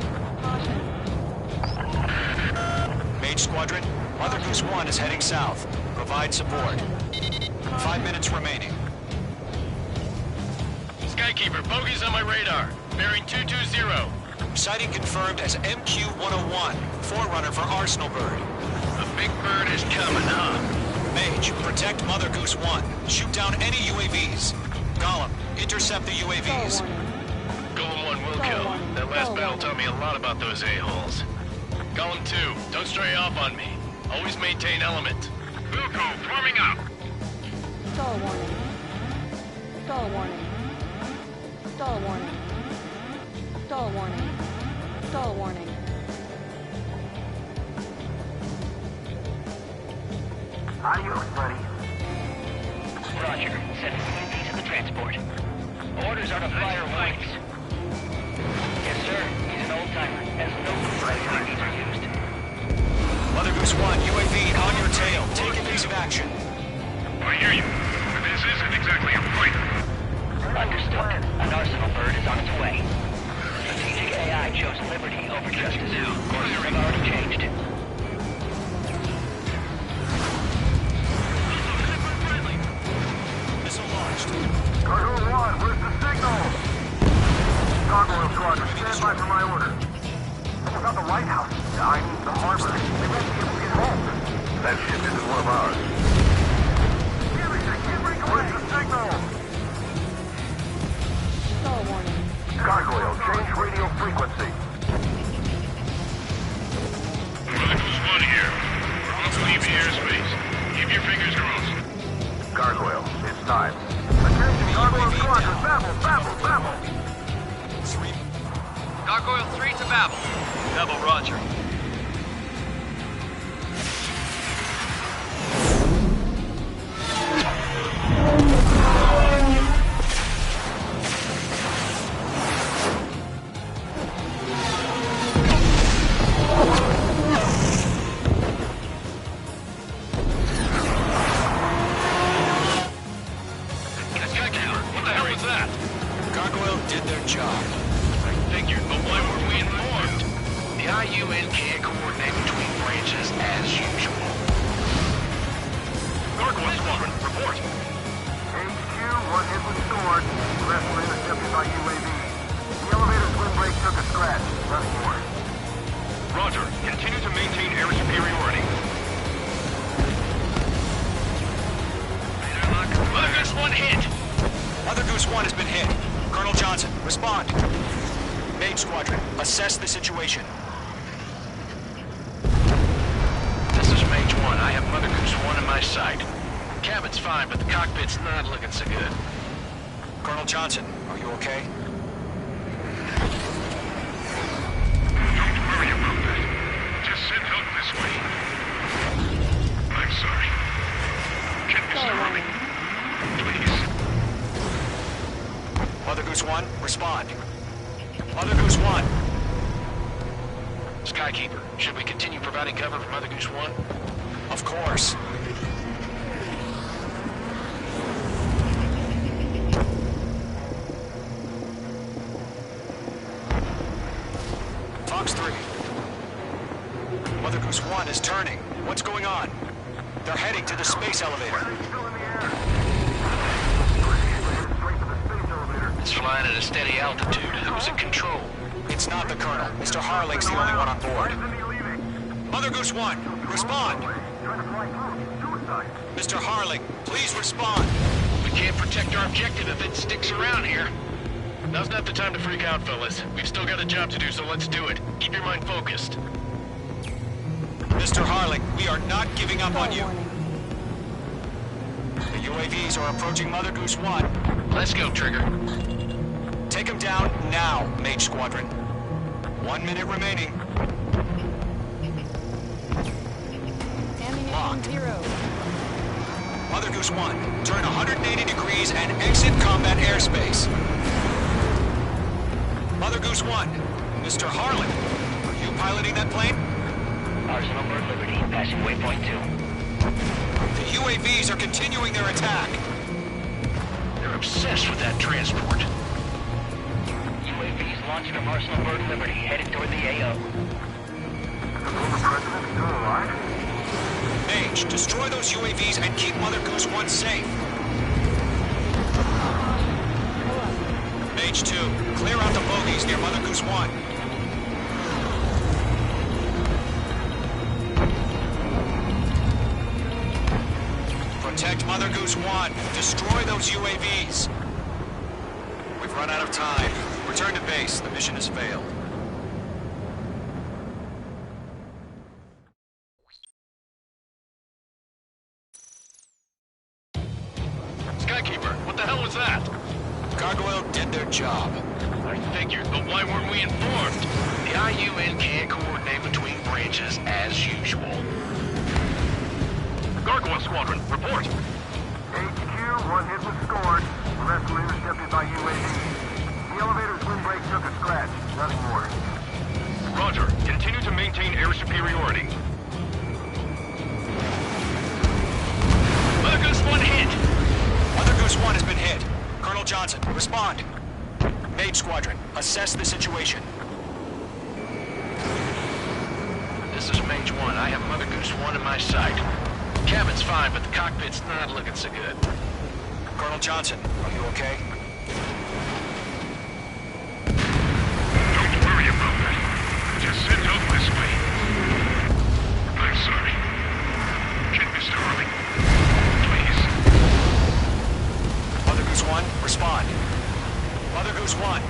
Mage Squadron, Mother Goose 1 is heading south. Provide support. 5 minutes remaining. Skykeeper, bogeys on my radar. Bearing 220. Sighting confirmed as MQ-101, forerunner for Arsenal Bird. A big bird is coming, huh? Mage, protect Mother Goose 1. Shoot down any UAVs. Gollum, intercept the UAVs. Golem 1 will kill. That last battle taught me a lot about those a-holes. Golem 2, don't stray off on me. Always maintain element. Wilco, forming up. Stall warning. Stall warning. Stall warning. Stall warning. Stall warning. Adios, buddy. Roger. Sending UAV to the transport. Orders are to fire once. Yes, sir. He's an old-timer. Has no clue how UAVs are used. Mother Goose 1, UAV on your tail. Take evasive action. I hear you. But this isn't exactly a fight. Understood. An Arsenal Bird is on its way. Strategic AI chose liberty over justice. Courses have already changed. Missile launched. Cargo 1, where's the signal? Gargoyle Squadron, stand by for my order. What about the lighthouse? I mean the harbor. They won't be able to get home. That ship isn't one of ours. Where's the signal? Stall warning. Gargoyle, change radio frequency. Mother Goose 1 here. We're about to leave the airspace. Keep your fingers crossed. Gargoyle, it's time. Attention, Gargoyle Squadron, babble, babble, babble. Gargoyle 3 to Babel. Babel, roger. What the hell was that? Gargoyle did their job. Figured, but why weren't we informed? The IUN can't coordinate between branches as usual. Gargoyle Squadron, report. HQ, one hit was stored. The rest were intercepted by UAV. The elevator's wind brake took a scratch. Nothing more. Roger. Continue to maintain air superiority. Mother Goose 1 hit. Mother Goose 1 has been hit. Colonel Johnson, respond. Mage Squadron, assess the situation. This is Mage 1. I have Mother Goose 1 in my sight. Cabin's fine, but the cockpit's not looking so good. Colonel Johnson, are you okay? Don't worry about that. Just send help this way. I'm sorry. Get Mr. Harling. Please. Mother Goose 1, respond. Mother Goose 1. Skykeeper, should we continue providing cover for Mother Goose 1? Of course. Fox 3. Mother Goose 1 is turning. What's going on? They're heading to the space elevator. It's flying at a steady altitude. Who's in control? It's not the Colonel. Mr. Harling's the only one on board. Mother Goose 1, respond. Mr. Harling, please respond. We can't protect our objective if it sticks around here. Now's not the time to freak out, fellas. We've still got a job to do, so let's do it. Keep your mind focused. Mr. Harling, we are not giving up on you. The UAVs are approaching Mother Goose 1. Let's go, Trigger. Take him down now, Mage Squadron. 1 minute remaining. Locked. 0. Mother Goose 1, turn 180 degrees and exit combat airspace. Mother Goose 1, Mr. Harlan, are you piloting that plane? Arsenal Bird Liberty, passing waypoint 2. The UAVs are continuing their attack. They're obsessed with that transport. UAVs launched from Arsenal Bird Liberty, headed toward the AO. The former president still alive? Mage, destroy those UAVs and keep Mother Goose 1 safe. Mage 2, clear out the bogies near Mother Goose 1. Protect Mother Goose 1. Destroy those UAVs. We've run out of time. Return to base. The mission has failed. Skykeeper, what the hell was that? Gargoyle did their job. I figured, but why weren't we informed? The IUN can't coordinate between branches as usual. Gargoyle Squadron, report. HQ, one hit was scored. The rest were intercepted by UAV. The elevator's windbreak took a scratch. Nothing more. Roger. Continue to maintain air superiority. Mother Goose 1 hit! Mother Goose 1 has been hit. Colonel Johnson, respond. Mage Squadron, assess the situation. This is Mage 1. I have Mother Goose 1 in my sight. Cabin's fine, but the cockpit's not looking so good. Colonel Johnson, are you okay? Don't worry about that. Just send out this way. I'm sorry. Get Mr. Harling. Please. Mother Goose 1, respond. Mother Goose 1.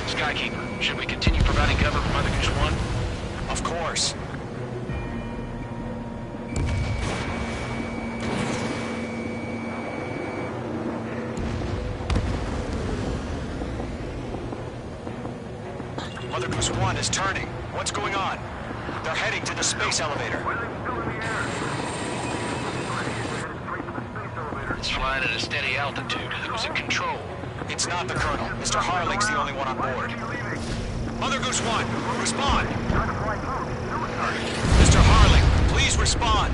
Skykeeper, should we continue providing cover for Mother Goose 1? Of course. Mother Goose 1 is turning. What's going on? They're heading to the space elevator. It's flying at a steady altitude. Who's in control? It's not the Colonel. Mr. Harling's the only one on board. Mother Goose 1, respond! Mr. Harling, please respond!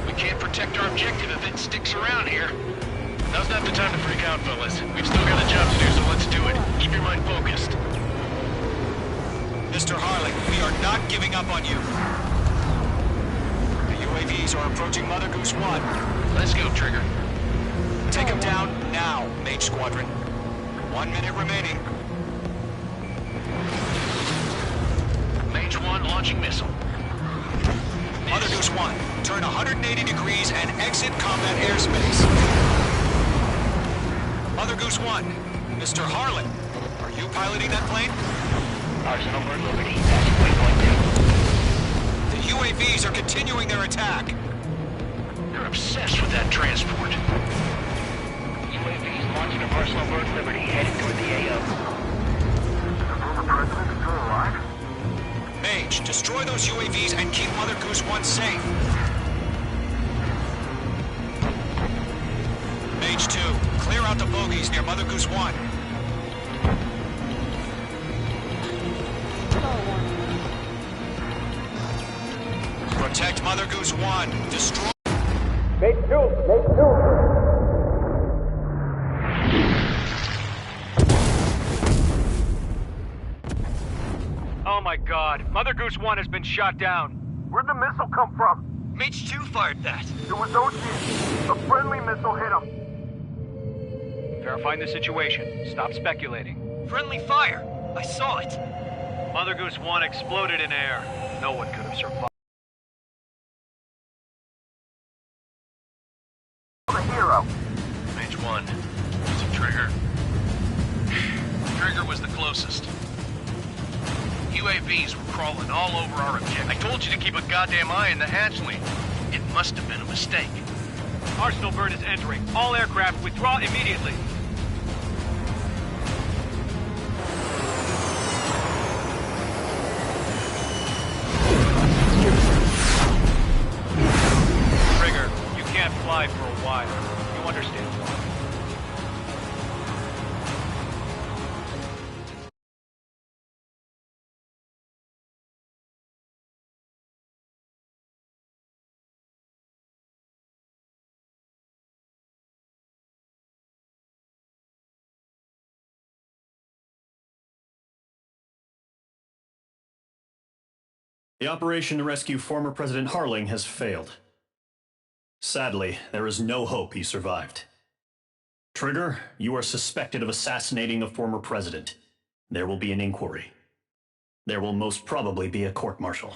We can't protect our objective if it sticks around here. Now's not the time to freak out, fellas. We've still got a job to do, so let's do it. Keep your mind focused. Mr. Harling, we are not giving up on you. The UAVs are approaching Mother Goose 1. Let's go, Trigger. Take him down now, Mage Squadron. 1 minute remaining. Mage 1 launching missile. Mother Goose 1, turn 180 degrees and exit combat airspace. Mother Goose 1, Mr. Harlan, are you piloting that plane? Arsenal Bird Liberty, passing waypoint 2. The UAVs are continuing their attack. They're obsessed with that transport. UAVs launched from Arsenal Bird Liberty, headed toward the AO. The former president still alive? Mage, destroy those UAVs and keep Mother Goose 1 safe. Mage 2, clear out the bogies near Mother Goose 1. Protect Mother Goose 1. Destroy... Mate 2! Mate 2! Oh my god. Mother Goose 1 has been shot down. Where'd the missile come from? Mage 2 fired that. It was Ocean. A friendly missile hit him. Verifying the situation. Stop speculating. Friendly fire! I saw it! Mother Goose 1 exploded in air. No one could have survived. The hero. Mage 1. Is it Trigger? Trigger was the closest. UAVs were crawling all over our objective. I told you to keep a goddamn eye on the hatchway. It must have been a mistake. Arsenal Bird is entering. All aircraft withdraw immediately. Trigger, you can't fly for a while. You understand? The operation to rescue former President Harling has failed. Sadly, there is no hope he survived. Trigger, you are suspected of assassinating a former president. There will be an inquiry. There will most probably be a court-martial.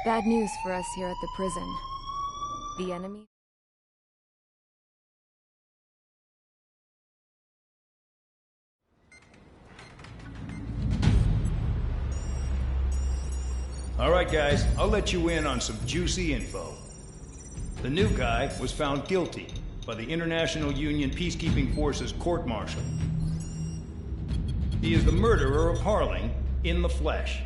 Bad news for us here at the prison. The enemy... Alright guys, I'll let you in on some juicy info. The new guy was found guilty by the International Union Peacekeeping Forces court-martial. He is the murderer of Harling in the flesh.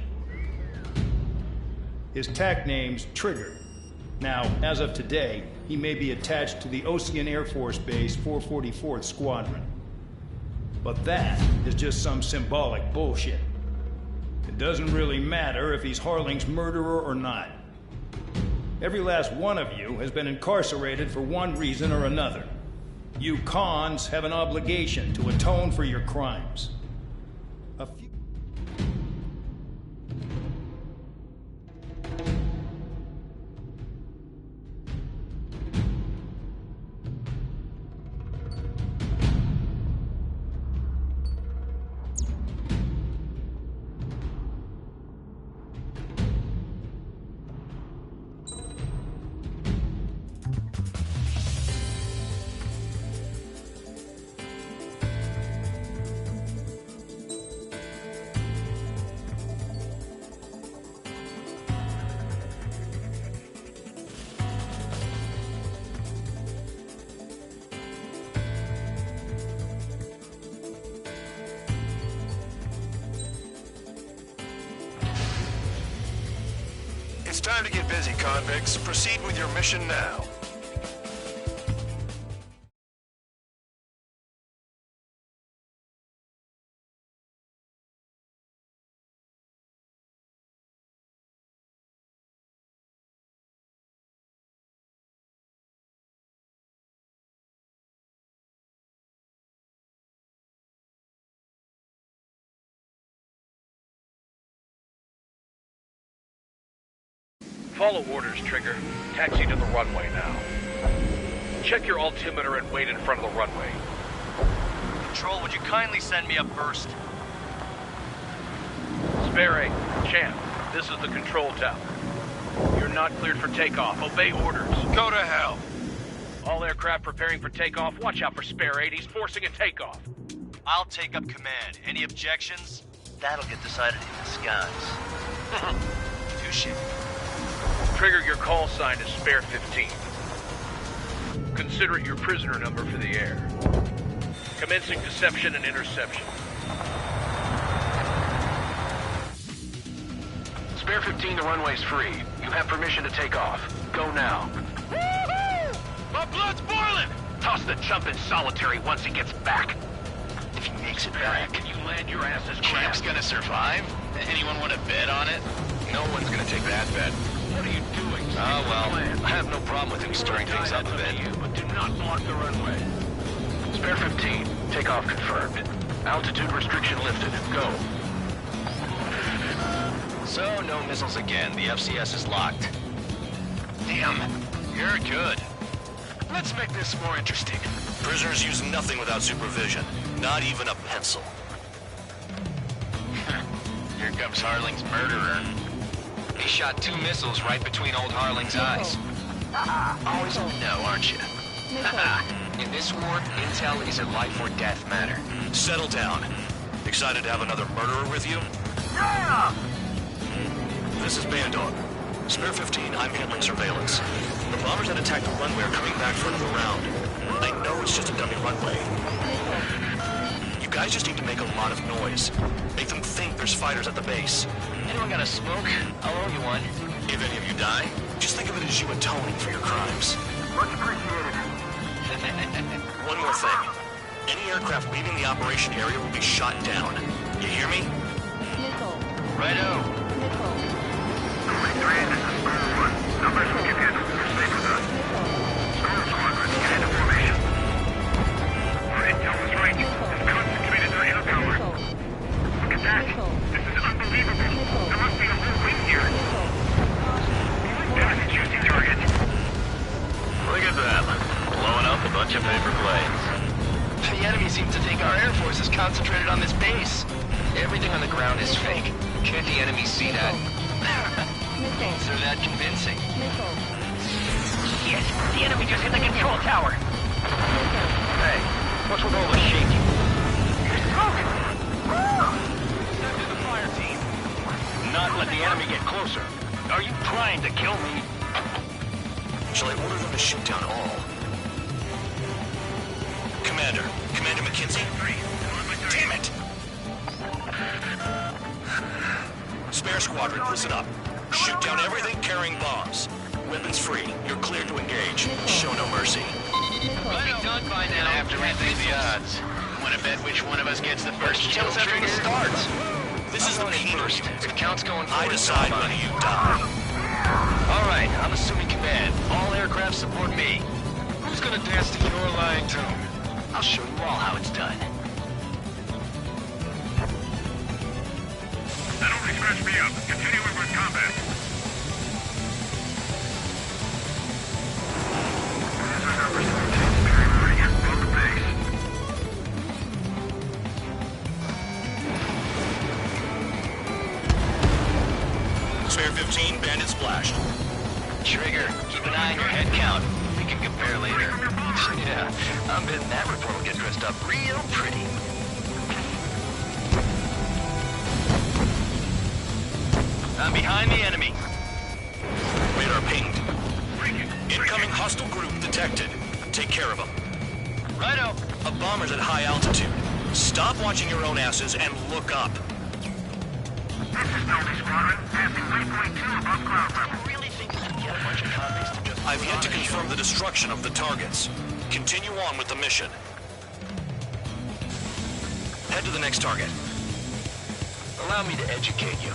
His tag name's Trigger. Now, as of today, he may be attached to the Ocean Air Force Base 444th Squadron. But that is just some symbolic bullshit. It doesn't really matter if he's Harling's murderer or not. Every last one of you has been incarcerated for one reason or another. You cons have an obligation to atone for your crimes. A few... It's time to get busy, convicts. Proceed with your mission now. Follow orders, Trigger. Taxi to the runway now. Check your altimeter and wait in front of the runway. Control, would you kindly send me up first? Spare 8, Champ, this is the control tower. You're not cleared for takeoff. Obey orders. Go to hell. All aircraft preparing for takeoff. Watch out for Spare 8. He's forcing a takeoff. I'll take up command. Any objections? That'll get decided in the skies. Touche. Trigger, your call sign is Spare 15. Consider it your prisoner number for the air. Commencing deception and interception. Spare 15, the runway's free. You have permission to take off. Go now. My blood's boiling! Toss the chump in solitary once he gets back. If he makes it back. Can you land your asses? Champ's gonna survive? Anyone want to bet on it? No one's gonna take that bet. What are you doing? Oh, well, I have no problem with him stirring things up a bit. But do not block the runway. Spare 15, takeoff confirmed. Altitude restriction lifted. Go. So, no missiles again. The FCS is locked. Damn, you're good. Let's make this more interesting. Prisoners use nothing without supervision. Not even a pencil. Here comes Harling's murderer. He shot 2 missiles right between old Harling's eyes. Always on the know, aren't you? In this war, intel is a life or death matter. Settle down. Excited to have another murderer with you? Yeah! This is Bandog. Spare 15, I'm handling surveillance. The bombers that attacked the runway are coming back for another round. I know it's just a dummy runway. You guys just need to make a lot of noise. Make them think there's fighters at the base. Anyone got a smoke? I'll owe you one. If any of you die, just think of it as you atoning for your crimes. Much appreciated. One more thing. Any aircraft leaving the operation area will be shot down. You hear me? Nickel. Righto. Nickel. 23, this is School 1. Numbers will give you. You're safe with us. School Squadron, get into formation. Our intel was right. It's concentrated on inner power. Look at that. This is unbelievable. There must be a whole wing here. That's a juicy target. Look at that. Blowing up a bunch of paper planes. The enemy seems to think our Air Force is concentrated on this base. Everything on the ground is fake. Can't the enemy see that? Answer that convincing. Yes, the enemy just hit the control tower. Hey, what's with all the shaking? There's smoke! Send to the fire team. Not let the enemy get closer. Are you trying to kill me? Shall I order them to shoot down all? Commander McKenzie? Damn it! Spare squadron, listen up. Shoot down everything carrying bombs. Weapons free. You're cleared to engage. Show no mercy. We'll be done by now. Have to rethink the odds. Want to bet which one of us gets the first kill Kills after trigger? the starts. This is the penal First, unit. if counts going I forward, decide so when am you die. All right, I'm assuming command. All aircraft support me. Who's gonna dance to your lying tune? I'll show you all how it's done. That only scratched me up. Continuing with combat. Spare 15, bandit splashed. Trigger, keep an eye on your head count. We can compare later. Yeah, I'm betting that report will get dressed up real pretty. I'm behind the enemy. Radar pinged. Incoming hostile group detected. Take care of them. Righto. A bomber's at high altitude. Stop watching your own asses and look up. This is Delta Squadron. Passing waypoint 2 above cloud level. I really think we can get a bunch of convicts to just... I've yet to confirm the destruction of the targets. Continue on with the mission. Head to the next target. Allow me to educate you.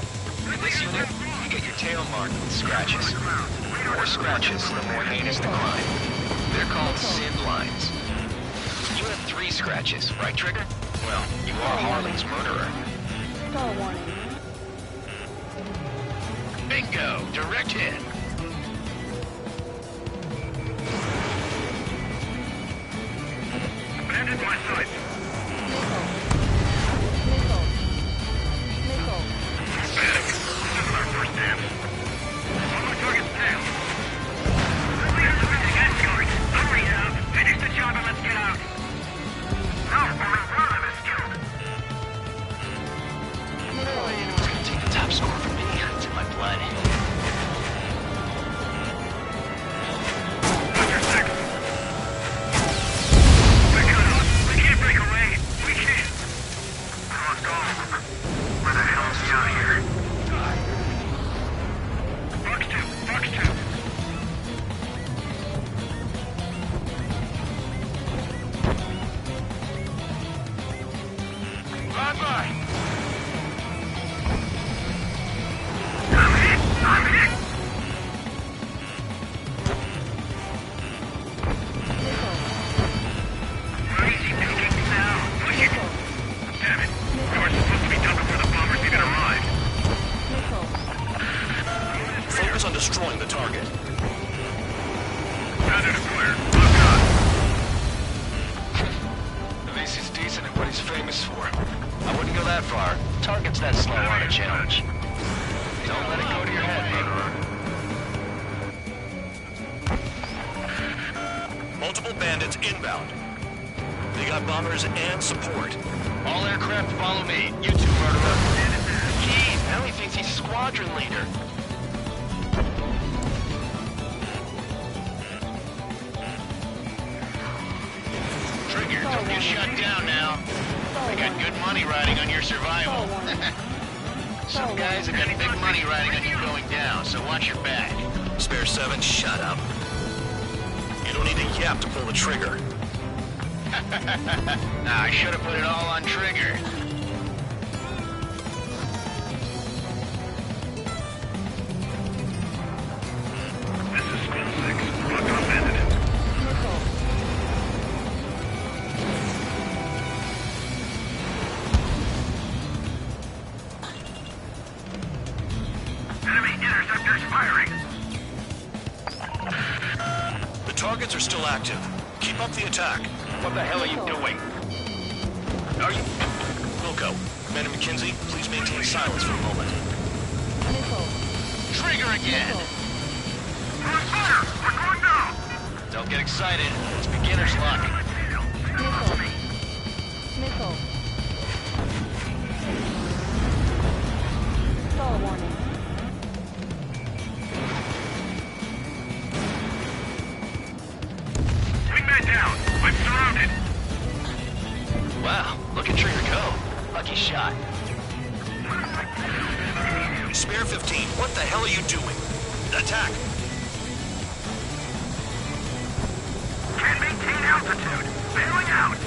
In this unit, you get your tail marked with scratches. The more scratches, the more heinous the crime. They're called SID lines. You have 3 scratches, right, Trigger? Well, you are Harley's murderer. Star warning. Bingo! Direct hit. Bandit my sight. This is our first dance. On my target's tail. Clear everything escort. Hurry up. Finish the job and let's get out. No, only one of us killed. Take the top score from me. It's in my blood. Under 6. We're cut off. We can't break away. We can't. Let's go. Where the hell is he out of here? Fox 2. Fox 2. Bye-bye. I'm hit. I'm hit. Crazy picking now. Push it. Damn it. We were supposed to be done before the bombers even arrived. Focus on destroying the target. Bandit acquired. Lock on. At least he's decent at what he's famous for. I wouldn't go that far. Target's that slow on a challenge. Don't let it go to your head, murderer. Multiple bandits inbound. They got bombers and support. All aircraft follow me. You two, murderer. Keith, now he thinks he's squadron leader. Trigger, don't get shut down now. I got good money riding on your survival. Some guys have got big money riding on you going down, so watch your back. Spare 7, shut up. You don't need a yap to pull the trigger. Nah, I should have put it all on Trigger. This is School 6. Lock on Bandit. Enemy interceptors firing. The targets are still active. Keep up the attack. What the hell are you doing? Are you... Wilco, Commander McKenzie, please maintain silence for a moment. Trigger again! Don't get excited. It's beginner's luck. Missile. Stall warning. Wingman down. I'm surrounded. Wow, look at Trigger go. Lucky shot. Spare 15, what the hell are you doing? Attack! Can't maintain altitude. Bailing out.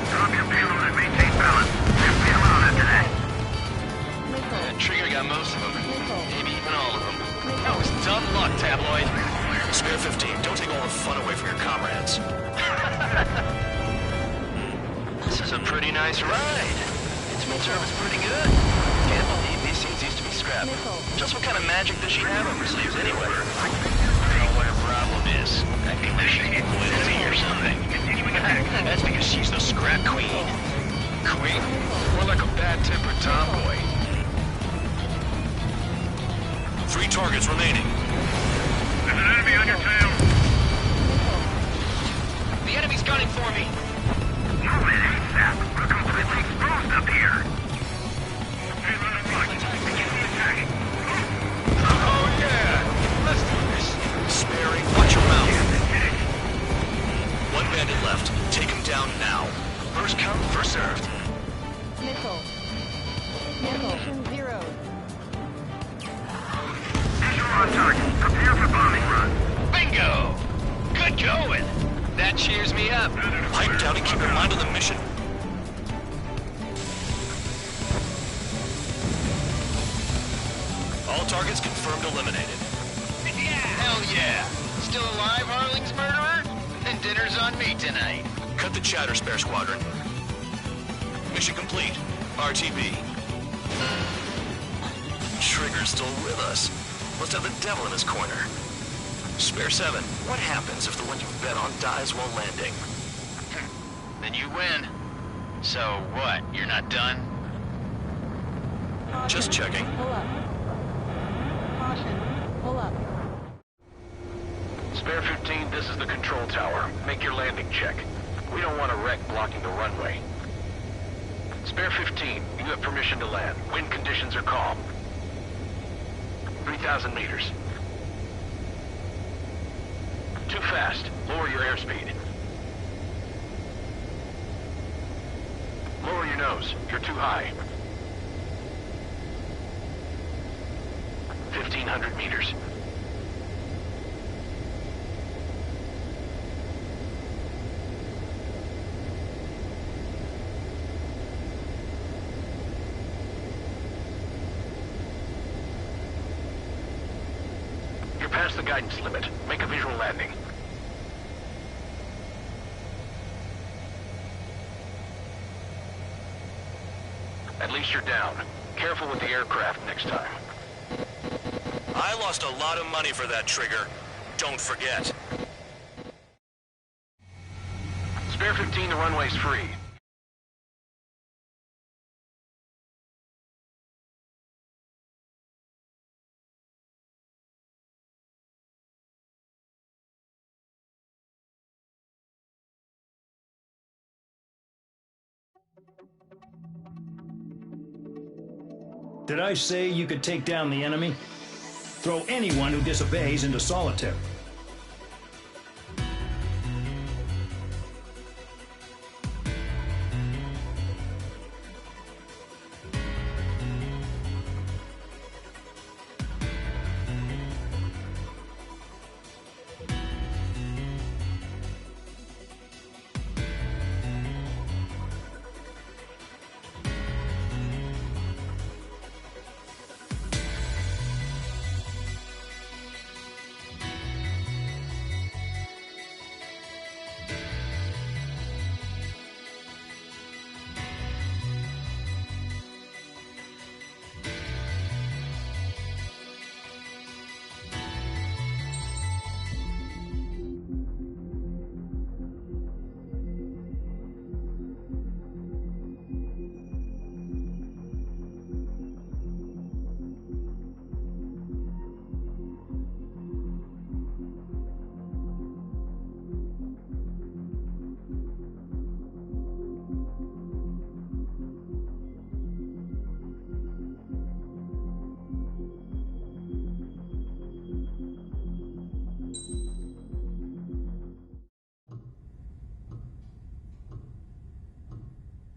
Drop your payload and maintain balance. Leave me alone after that. Trigger got most of them. Maybe even all of them. That was dumb luck, Tabloid. Spare 15, don't take all the fun away from your comrades. This is a pretty nice ride. Instrument service pretty good. Can't believe these scenes used to be scrapped. Just what kind of magic does she have up her sleeves anyway? I don't know what her problem is. I think that she's loyalty or something. That's because she's the scrap queen. Queen? More like a bad-tempered tomboy. 3 targets remaining. There's an enemy on your tail. The enemy's gunning for me. Move it ASAP. We're completely exposed up here. Hey, run and run. Begin the attack. Oh, yeah. Let's do this. Sparing, watch your mouth. 1 bandit left. Take him down now. First come, first served. Missile. Mission 0. Visual on target. Prepare for bombing run. Bingo! Good going. That cheers me up. Pipe down and keep your mind on the mission. All targets confirmed eliminated. Hell yeah. Still alive, Harling's murderer? Then dinner's on me tonight. Cut the chatter, Spare Squadron. Mission complete. RTB. Trigger's still with us. Must have the devil in his corner. Spare 7, what happens if the one you bet on dies while landing? Then you win. So what, you're not done? Just checking. Pull up. Caution. Pull up. Spare 15, this is the control tower. Make your landing check. We don't want a wreck blocking the runway. Spare 15, you have permission to land. Wind conditions are calm. 3,000 meters. Too fast. Lower your airspeed. Lower your nose. You're too high. 1,500 meters. You're past the guidance limit. Make a visual landing. At least you're down. Careful with the aircraft next time. I lost a lot of money for that, Trigger. Don't forget. Spare 15, the runway's free. Did I say you could take down the enemy? Throw anyone who disobeys into solitary.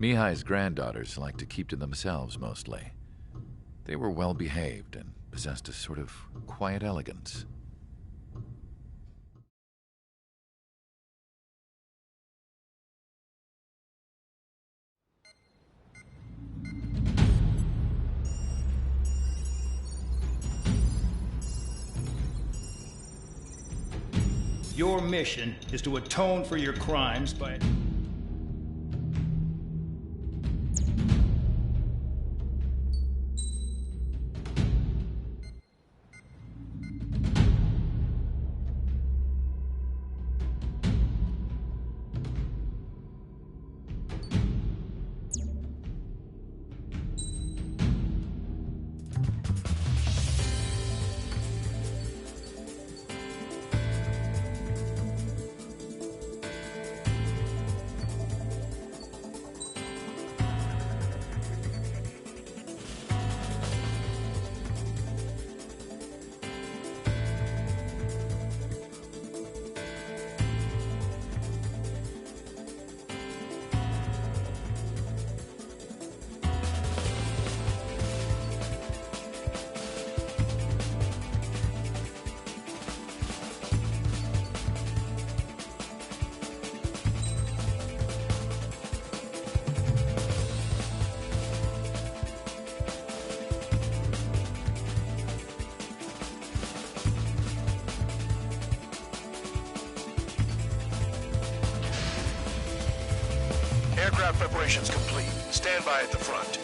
Mihai's granddaughters liked to keep to themselves mostly. They were well behaved and possessed a sort of quiet elegance. Your mission is to atone for your crimes by... Aircraft preparations complete. Stand by at the front.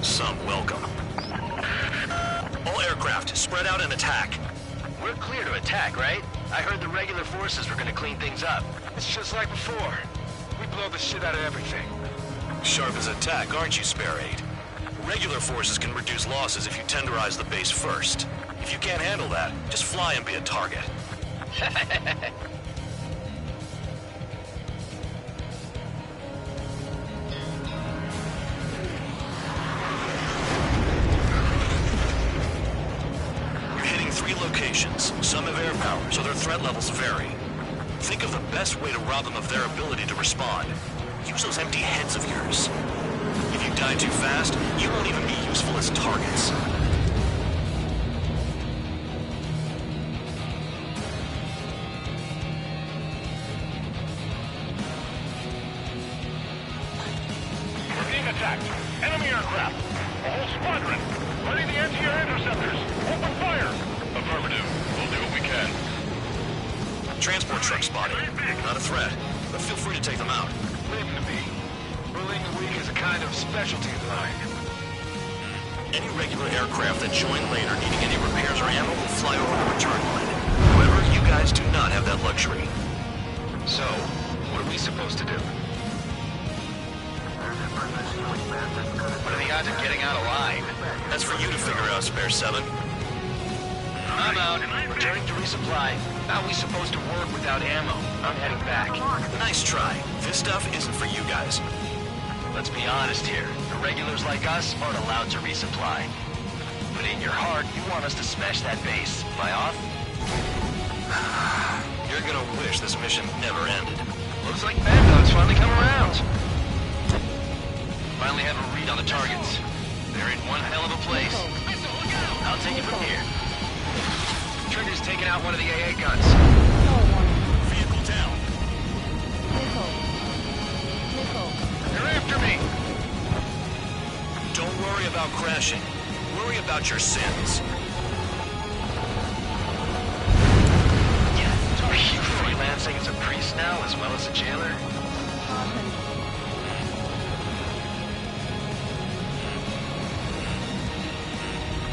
Some welcome. All aircraft, spread out and attack. We're clear to attack, right? I heard the regular forces were gonna clean things up. It's just like before. We blow the shit out of everything. Sharp as attack, aren't you, Spare 8? Regular forces can reduce losses if you tenderize the base first. If you can't handle that, just fly and be a target. Locations. Some have air power, so their threat levels vary. Think of the best way to rob them of their ability to respond. Use those empty heads of yours. If you die too fast, you won't even be useful as targets. We're being attacked. Enemy aircraft. A whole squadron. Ready the anti-air interceptors. Open fire. Affirmative. We'll do what we can. Transport truck spotted. Not a threat, but feel free to take them out. Leave them to me. Bullying the weak is a kind of specialty of mine. Any regular aircraft that join later needing any repairs or ammo will fly over the return line. However, you guys do not have that luxury. So, what are we supposed to do? What are the odds of getting out alive? That's for you to figure out, Spare 7. I'm out. Returning to resupply. How are we supposed to work without ammo? I'm heading back. Nice try. This stuff isn't for you guys. Let's be honest here. The regulars like us aren't allowed to resupply. But in your heart, you want us to smash that base. Am I off? You're gonna wish this mission never ended. Looks like Bad Dog's finally come around. Finally have a read on the targets. They're in one hell of a place. I'll take it from here. Trigger's taking out one of the AA guns. Vehicle down. They're after me. Don't worry about crashing. Worry about your sins. Yeah, are you freelancing as a priest now as well as a jailer?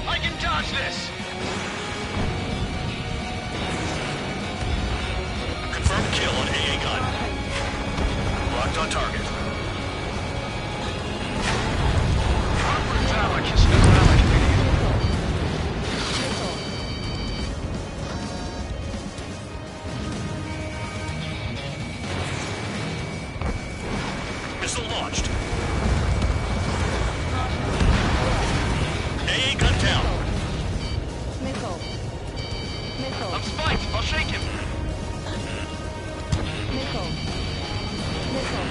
I can dodge this! Confirmed kill on AA gun. Locked on target. Kiss no Missile launched. AA gun down. Missile. Missile. I'm spiked. I'll shake him. Missile. Missile.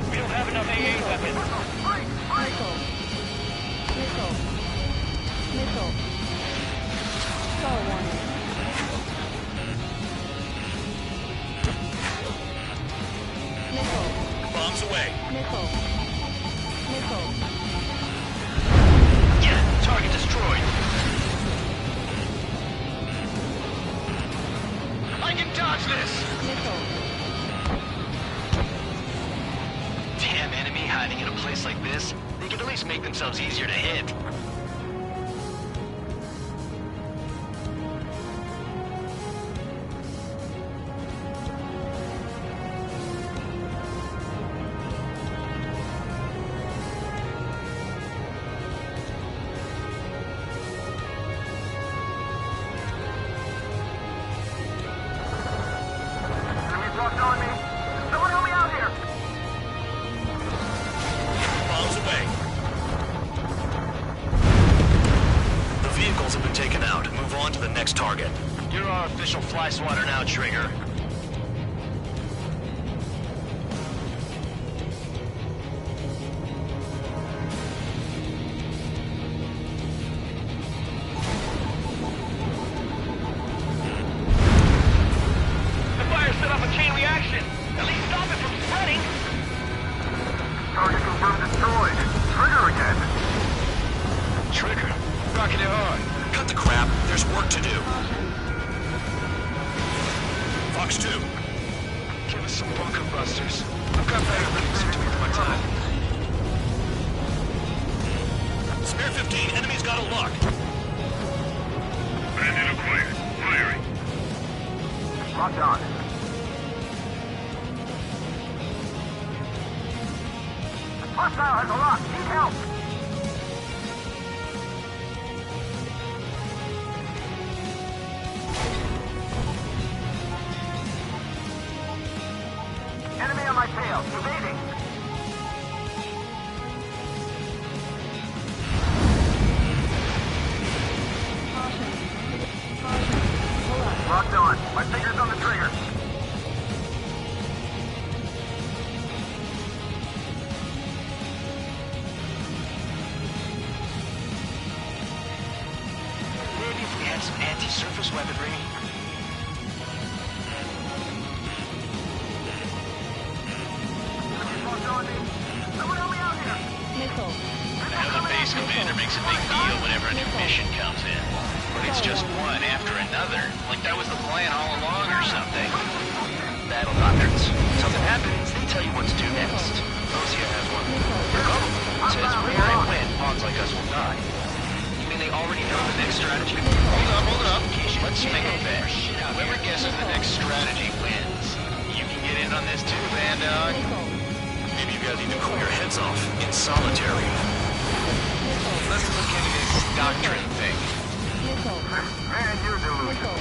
We don't have enough AA weapons. Missile. Missile. Missile. Star warning. Missile. Bombs away. Missile. Missile. Yeah, target destroyed. I can dodge this. Missile. Damn enemy hiding in a place like this. They could at least make themselves easier to hit. Enemies locked on me. Someone help me out here. Bombs away. The vehicles have been taken out. Move on to the next target. You're our official fly swatter now, Trigger. The fire set off a chain reaction. At least stop it from spreading. Target confirmed destroyed. Trigger again. Trigger, rocking it hard. Cut the crap. There's work to do. Fox 2. Give us some bunker busters. I've got better things to do with my time. Spare 15, enemy's got a lock. Bandit acquired. Firing. Locked on. Hostile has a lock. Need help. Enemy on my tail. Evading. Locked on. My finger's on the trigger. Maybe if we had some anti-surface weaponry. Locked on me. Someone help me out here. Missile. Now the base commander makes a big deal whenever a new mission comes in. But it's just one after another. Like that was the plan all along or something. Battle doctrines. Something happens, they tell you what to do next. Rosia has one. It says where and when pawns like us will die. You mean they already know the next strategy? Hold up. Let's make a bet. Whoever guesses the next strategy wins. You can get in on this too, Vandog. Maybe you guys need to cool your heads off in solitary. Let's look into this doctrine thing. Man, you're delusional.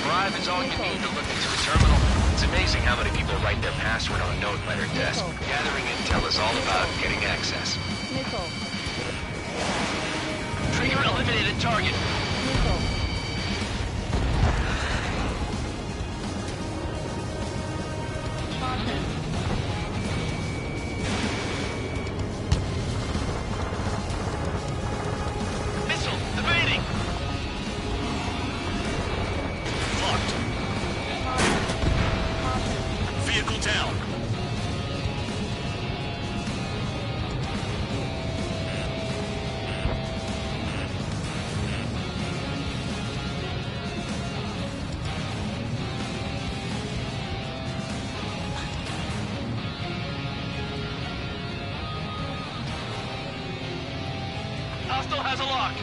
Bribe is all you need to look into a terminal. It's amazing how many people write their password on a note by their desk. Gathering intel is all about getting access. Missile. Trigger eliminated target. Missile. Missile evading. Locked. Vehicle down. Hostile has a lock.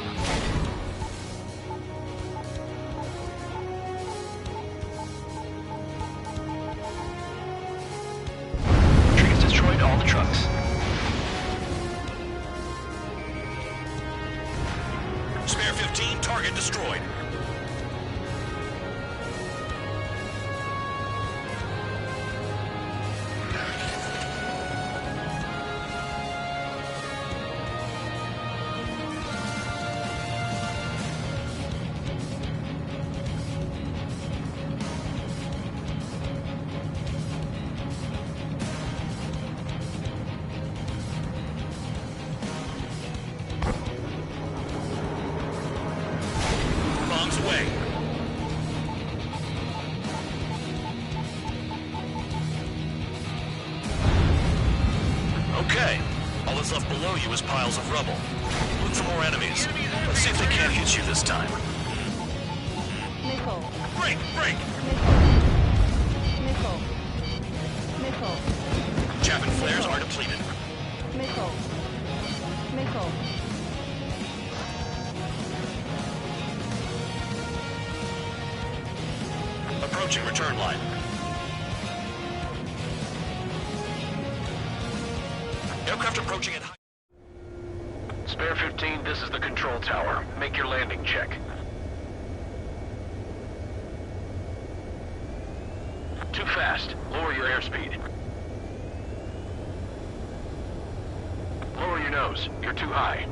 Trigger's destroyed all the trucks. Spare 15, target destroyed. what's left below you is piles of rubble. Look for more enemies. Let's see if they can't hit you this time. Missile. Break! Break! Missile. Missile. Chaff and flares are depleted. Missile. Missile. Approaching return line. Aircraft approaching at high... Spare 15, this is the control tower. Make your landing check. Too fast. Lower your airspeed. Lower your nose. You're too high.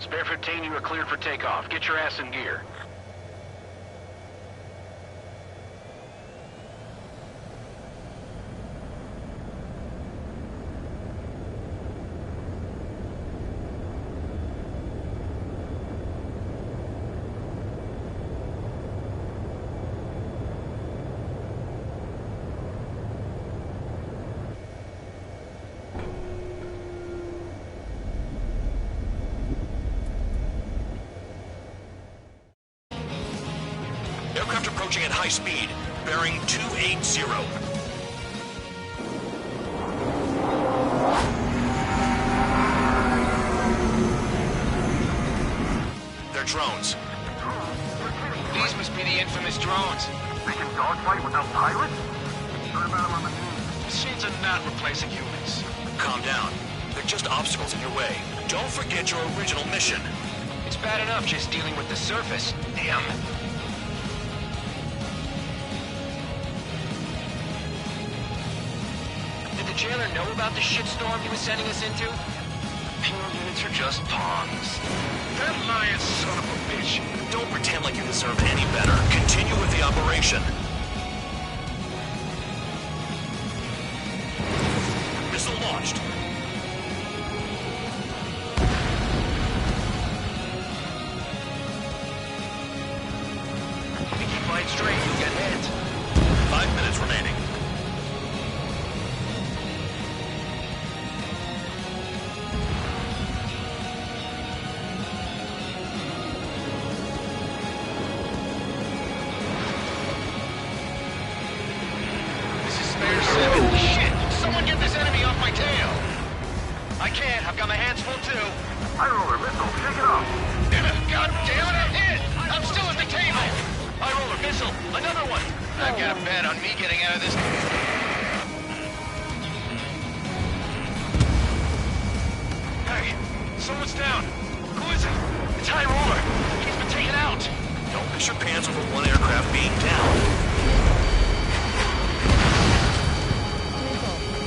Spare 15, you are cleared for takeoff. Get your ass in gear. Aircraft approaching at high speed, bearing 280. They're drones. These must be the infamous drones. They can dogfight without pilots? Heard about them on the news. Machines are not replacing humans. Calm down. They're just obstacles in your way. Don't forget your original mission. It's bad enough just dealing with the surface. Damn. Did the jailer know about the shitstorm he was sending us into? Penal units are just pawns. That lying son of a bitch. Don't pretend like you deserve any better. Continue with the operation. Missile launched. If you keep flying straight, you'll get hit. 5 minutes remaining. This is spare 7. Shit! Someone get this enemy off my tail! I can't. I've got my hands full too. High roller missile, shake it off. God damn it, I hit! I'm still at the table! High roller missile, another one! I've got a bet on me getting out of this. Hey, someone's down. Who is it? It's High roller. He's been taken out. Don't miss your pants over one aircraft being down.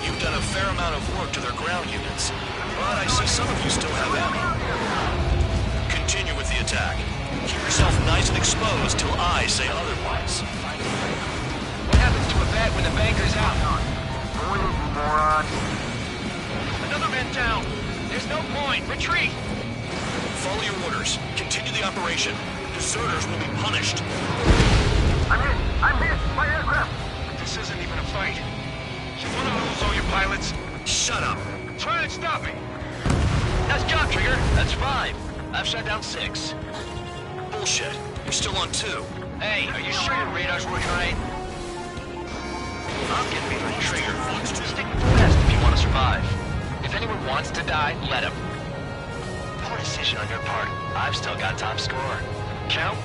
You've done a fair amount of work to their ground units, but I see some of you still have ammo. Continue with the attack. Keep yourself nice and exposed till I say otherwise. What happens to a bat when the banker's out? Moron. Another man down. There's no point. Retreat. Follow your orders. Continue the operation. Deserters will be punished. I'm hit! I'm hit! My aircraft! This isn't even a fight. You want to lose all your pilots? Shut up. Try and stop me. Nice job, Trigger. That's 5. I've shut down 6. Bullshit. You're still on 2. Hey, are you sure your radar's working right? I'm getting behind Trigger. Stick with the best if you want to survive. If anyone wants to die, let him. Poor decision on your part. I've still got top score. Count?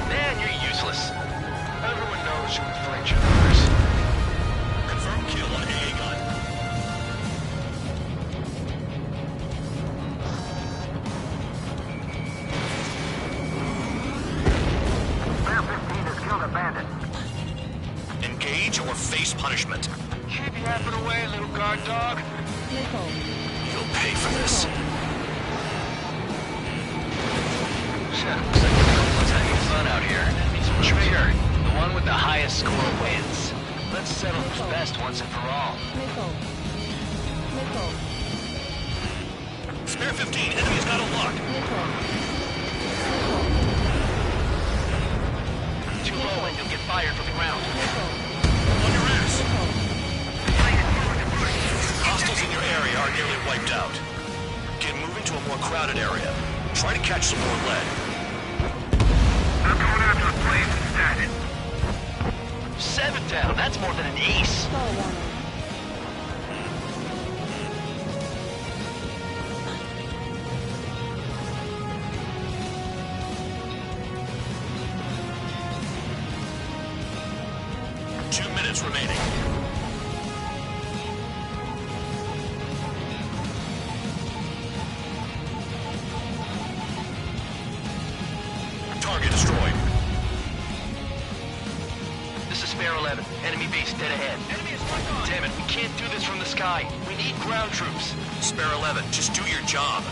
Man, you're useless. Everyone knows you inflate your numbers. Confirm kill on AA gun. Keep yapping away, little guard dog. You'll pay for this. Looks like everyone's having fun out here. Trigger, the one with the highest score wins. Let's settle who's best once and for all. Spare 15, enemy's got a lock. Too low and you'll get fired from the ground. On your ass. Hostiles in your area are nearly wiped out. Get moving to a more crowded area. Try to catch some more lead. I'm going after the planes instead. 7 down, that's more than an ace. Remaining. Target destroyed. This is Spare 11. Enemy base dead ahead. Enemy is one on. Damn it, we can't do this from the sky. We need ground troops. Spare 11, just do your job.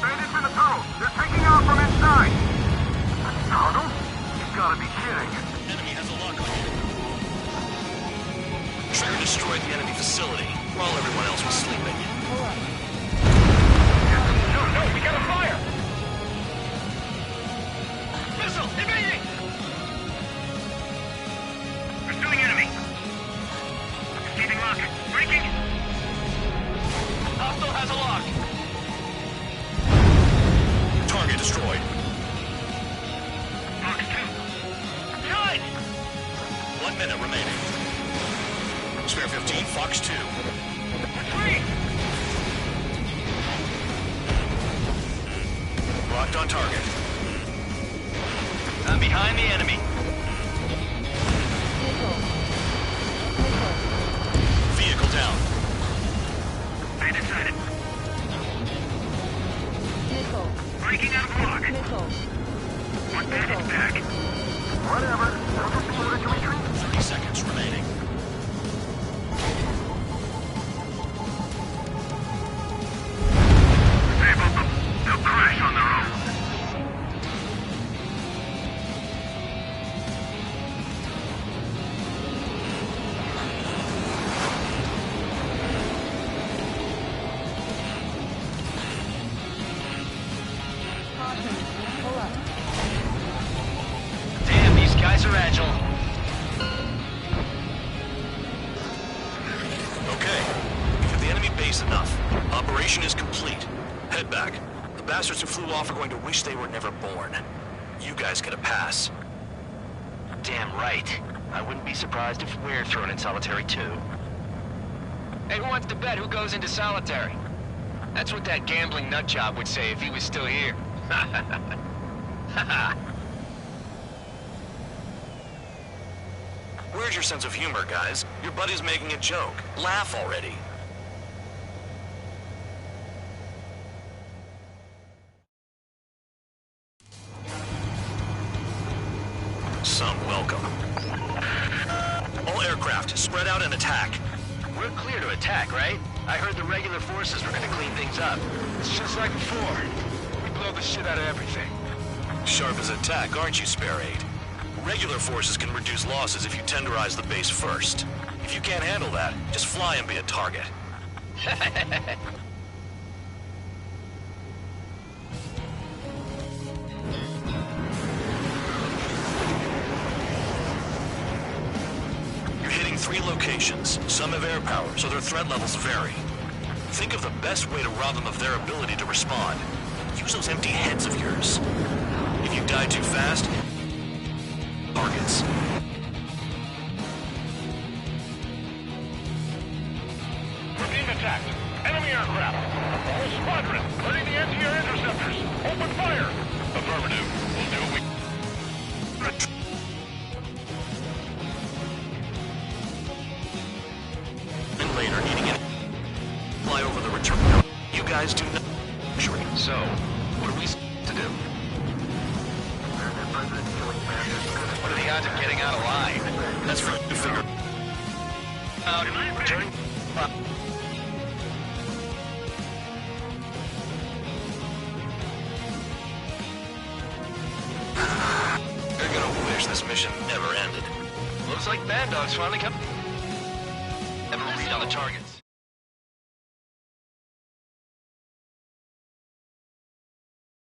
Bandits in the tunnel. They're taking out from inside. Tunnel? You've got to be kidding. Enemy has a lock on you. Trigger destroyed the enemy facility while everyone else was sleeping. No, we got a fire! Missile, evading! Pursuing enemy. Receiving lock. Breaking. Hostile has a lock. Target destroyed. Box 2. Shite! 1 minute remaining. Spare 15, Fox 2. Retreat! Locked on target. I'm behind the enemy. Vehicle down. Bandit sighted. Breaking out of the lock. One bandit back. Whatever. Order to retreat. 30 seconds remaining. They'll crash on their own. Damn, these guys are agile. Okay. We have the enemy base enough. Operation is complete. Head back. The bastards who flew off are going to wish they were never born. You guys get a pass. Damn right. I wouldn't be surprised if we're thrown in solitary too. Hey, who wants to bet who goes into solitary? That's what that gambling nutjob would say if he was still here. Where's your sense of humor, guys? Your buddy's making a joke. Laugh already. Some welcome. All aircraft, spread out and attack. We're clear to attack, right? I heard the regular forces were gonna clean things up. It's just like before. We blow the shit out of everything. Sharp as attack, aren't you, Spare 8? Regular forces can reduce losses if you tenderize the base first. If you can't handle that, just fly and be a target. You're hitting 3 locations. Some have air power, so their threat levels vary. Think of the best way to rob them of their ability to respond. Use those empty heads of yours. If you die too fast, targets. We're being attacked. Enemy aircraft. Whole squadron. Letting the anti-air interceptors. Open fire. Affirmative. We'll do what we... And later, needing it. Fly over the return. You guys do not... So, what are we to do? What are the odds of getting out alive? That's for you to figure. Out. Turning. You're gonna wish this mission never ended. Looks like Bad Dog's finally come. Have a read on the targets.